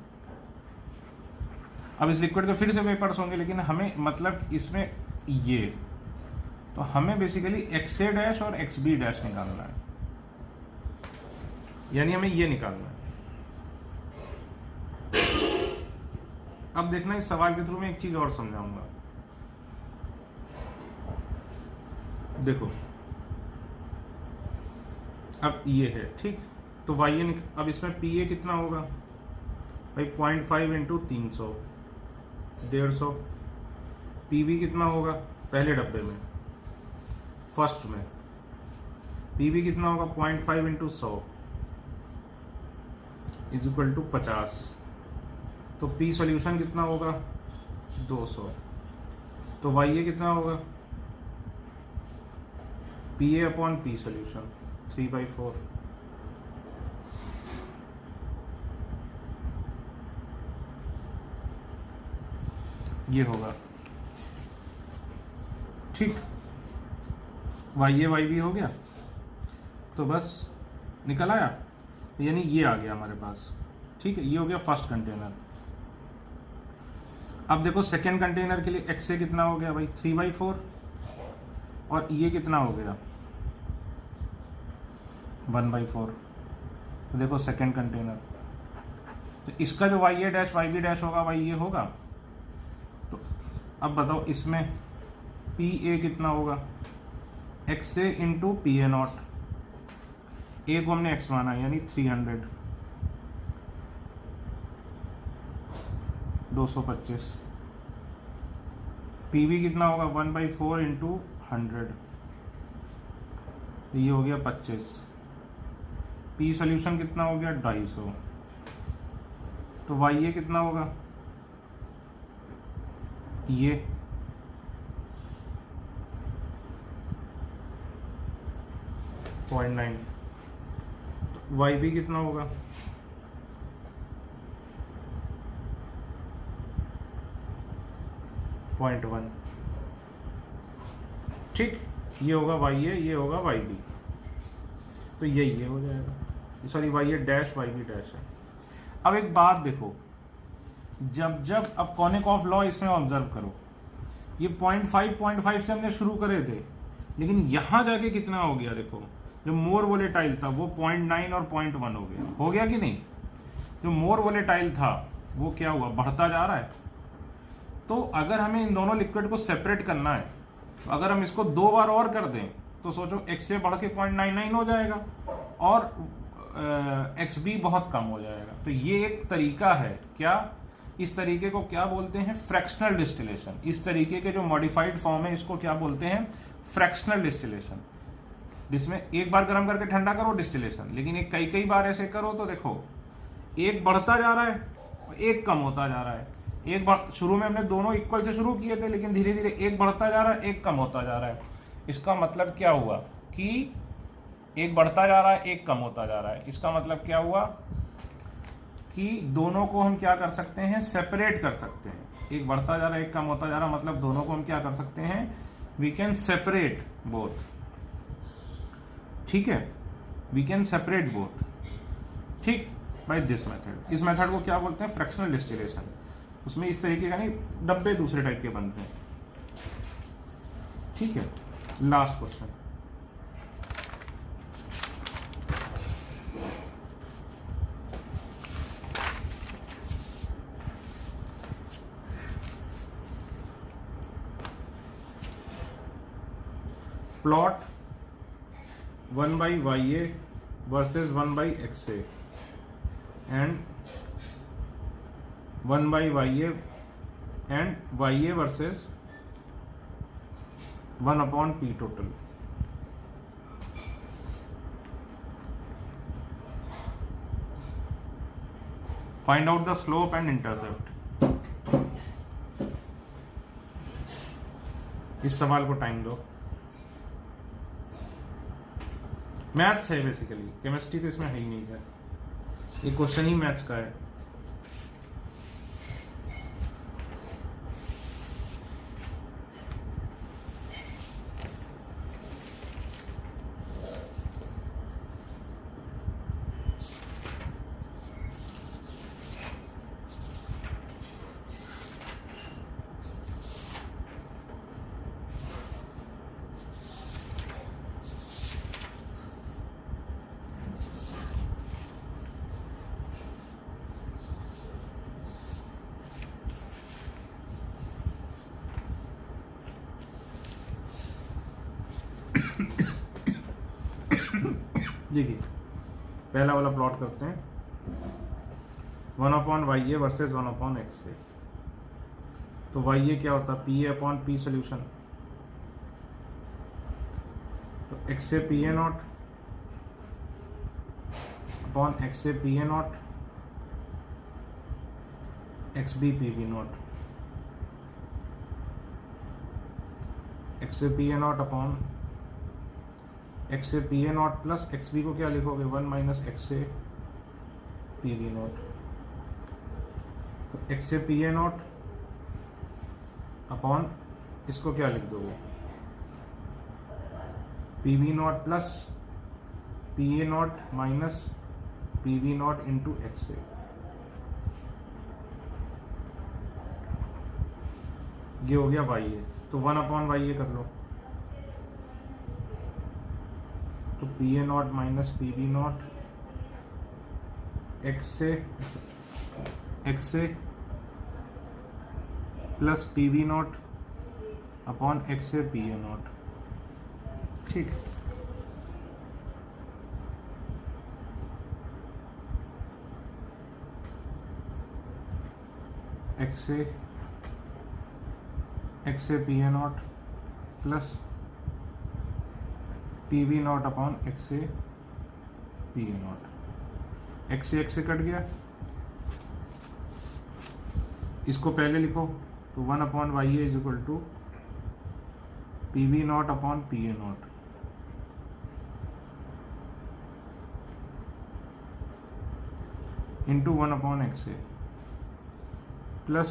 अब इस लिक्विड के फिर से वेपर्स होंगे, लेकिन हमें मतलब इसमें ये, तो हमें बेसिकली एक्स ए डैश और एक्स बी डैश निकालना है, यानी हमें ये निकालना है। अब देखना इस सवाल के थ्रू में एक चीज और समझाऊंगा। देखो अब ये है ठीक, तो वाई ए अब इसमें पी ए कितना होगा भाई 0.5 इंटू 300 150, पी बी कितना होगा पहले डब्बे में फर्स्ट में, पी बी कितना होगा 0.5 इंटू 100 इज इक्वल टू 50, तो पी सॉल्यूशन कितना होगा 200, तो वाई ए कितना होगा P A upon P solution 3/4, ये होगा ठीक। वाई ए वाई बी हो गया, तो बस निकल आया, यानी ये आ गया हमारे पास ठीक है। ये हो गया फर्स्ट कंटेनर। अब देखो सेकेंड कंटेनर के लिए एक्स ए कितना हो गया भाई 3/4, और ये कितना हो गया 1/4। तो देखो सेकेंड कंटेनर, तो इसका जो वाई ए डैश वाई बी डैश होगा भाई ये होगा। तो अब बताओ इसमें पी ए कितना होगा X A into P A not, A को हमने एक्स माना यानी 300 225, पी बी कितना होगा 1/4 इंटू 100, ये हो गया 25, पी सोल्यूशन कितना हो गया 250, तो वाई ए कितना होगा ये 0.9, तो वाई बी कितना होगा 0.1 ठीक। ये होगा वाई ए, ये होगा वाई बी, तो ये हो जाएगा, सॉरी वाई ए डैश वाई बी डैश है। अब एक बात देखो, जब अब कॉनिक-ऑफ लॉ इसमें ऑब्जर्व करो, ये 0.5 से हमने शुरू करे थे, लेकिन यहां जाके कितना हो गया देखो, जो मोर वोलेटाइल था वो 0.9 और 0.1 हो गया कि नहीं। जो मोर वोलेटाइल था वो क्या हुआ बढ़ता जा रहा है। तो अगर हमें इन दोनों लिक्विड को सेपरेट करना है, तो अगर हम इसको 2 बार और कर दें तो सोचो एक्स से बढ़ के 0.99 हो जाएगा और एक्स बी बहुत कम हो जाएगा। तो ये एक तरीका है, क्या इस तरीके को क्या बोलते हैं फ्रैक्शनल डिस्टिलेशन। इस तरीके के जो मॉडिफाइड फॉर्म है इसको क्या बोलते हैं फ्रैक्शनल डिस्टिलेशन, जिसमें एक बार गर्म करके ठंडा करो डिस्टिलेशन, लेकिन एक कई बार ऐसे करो तो देखो एक बढ़ता जा रहा है और एक कम होता जा रहा है। एक बार शुरू में हमने दोनों इक्वल से शुरू किए थे, लेकिन धीरे धीरे एक बढ़ता जा रहा है एक कम होता जा रहा है। इसका मतलब क्या हुआ कि एक बढ़ता जा रहा है एक कम होता जा रहा है। इसका मतलब क्या हुआ कि दोनों को हम क्या कर सकते हैं सेपरेट कर सकते हैं। एक बढ़ता जा रहा है एक कम होता जा रहा है, मतलब दोनों को हम क्या कर सकते हैं वी कैन सेपरेट बोथ। ठीक है, वी कैन सेपरेट बोथ ठीक बाय दिस मेथड। इस मेथड को क्या बोलते हैं फ्रैक्शनल डिस्टिलेशन। उसमें इस तरीके का नहीं डब्बे दूसरे टाइप के बनते हैं। ठीक है, last question plot 1/YA versus 1/XA and 1/YA and YA versus 1/P total. Find out the slope and intercept. इस सवाल को टाइम दो। मैथ्स है बेसिकली, केमिस्ट्री तो इसमें है ही नहीं है। ये क्वेश्चन ही मैथ्स का है। देखिए पहला वाला प्लॉट करते हैं, 1/y वर्सेस 1/x। तो y क्या होता है, P A upon P solution. तो x से P A not upon x से P A not, X B P B not, x से P A not upon x से P A not plus X B को क्या लिखोगे, 1 minus X से P B not. तो x से P A not upon इसको क्या लिख दोगे, P B not plus P A not minus P B not into x ए। ये हो गया वाई ए। तो 1/y कर लो, तो P A not minus P B not X से plus P B not upon X से पी ए नॉट। ठीक, एक्स से P A not plus P B not upon X से पी ए नॉट। एक्स से cut गया, इसको पहले लिखो, तो 1/y is equal to P B not upon P A not into 1/x A plus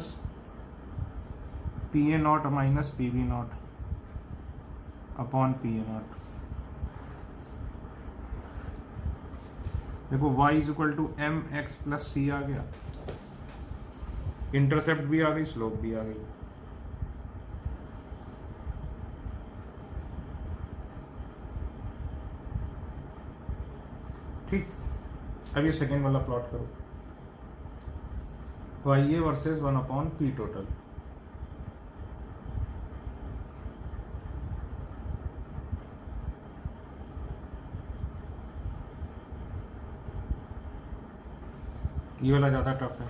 P A not minus P B not upon P A not. देखो y is equal to M X plus C आ गया, intercept भी आ गई, slope भी आ गई। ठीक, अब ये सेकेंड वाला प्लॉट करो, y वर्सेस 1/p टोटल। ये वाला ज़्यादा टफ है।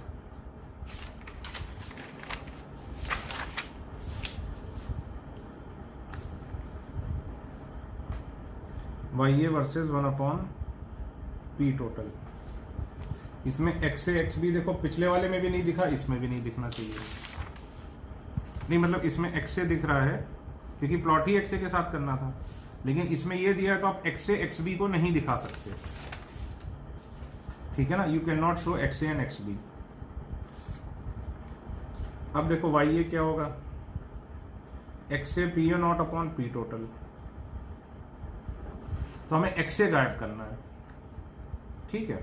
y versus 1/p total. इसमें x से एक्स भी देखो, पिछले वाले में भी नहीं दिखा, इसमें भी नहीं दिखना चाहिए। नहीं मतलब इसमें x से दिख रहा है क्योंकि प्लॉट ही x के साथ करना था, लेकिन इसमें ये दिया है तो आप x से एक्स बी को नहीं दिखा सकते। ठीक है ना, you can not show X A and X B. अब देखो y ये क्या होगा, x से P A not upon P total. तो हमें x से गायब करना है। ठीक है,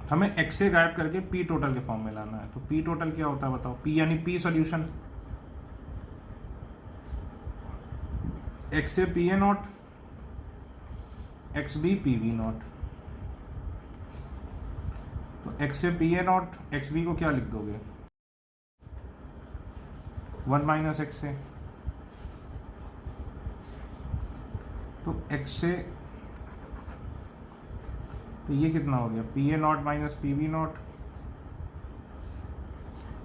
हमें x से गायब करके p टोटल के फॉर्म में लाना है। तो p टोटल क्या होता है बताओ, p यानी p सॉल्यूशन, x से P A not X B P B not. तो x से P A not X B को क्या लिख दोगे, 1 माइनस एक्स से। तो x से, तो ये कितना हो गया, P A not minus P B not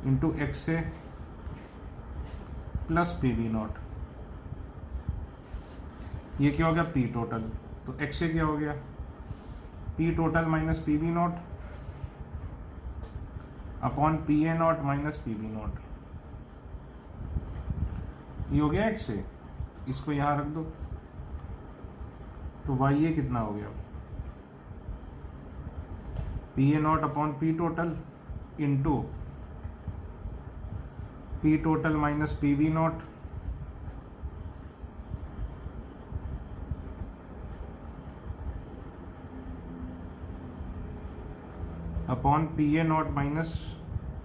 into X से प्लस पी बी नॉट। ये क्या हो गया, पी टोटल। तो x से क्या हो गया, P total minus P B not upon P A not minus P B not. ये हो गया x से, इसको यहां रख दो। तो y ये कितना हो गया, P A not upon P total into P total minus P B not upon P A not minus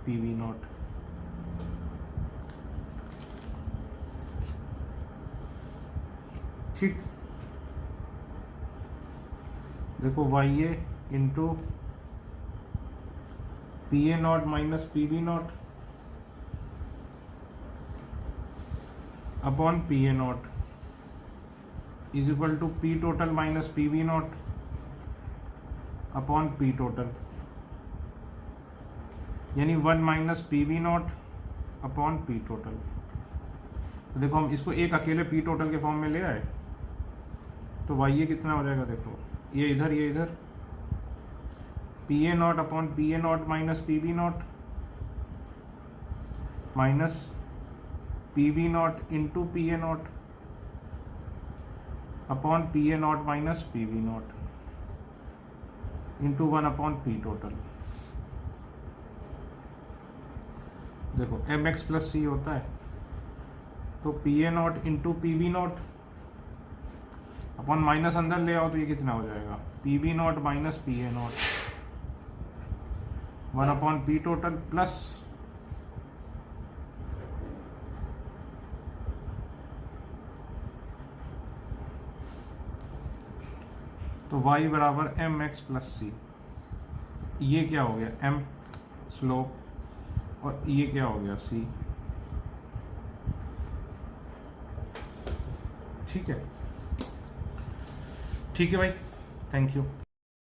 P B not. ठीक, देखो Y A into P A not minus P B not upon P A not is equal to P total minus P B not upon P total, यानी 1 minus P B not upon P total. तो देखो हम इसको एक अकेले P total के form में ले आए तो वाई ए कितना हो जाएगा, देखो ये इधर P A not upon P A not minus P B not minus P B not into P A not upon P A not minus P B not into 1 upon P total. देखो M X plus C होता है तो P A not into P B not upon minus अंदर ले आओ तो ये कितना हो जाएगा, P B not minus P A not 1 upon P total plus तो y बराबर एम एक्स प्लस सी। ये क्या हो गया, m स्लोप, और ये क्या हो गया, c। ठीक है भाई, थैंक यू।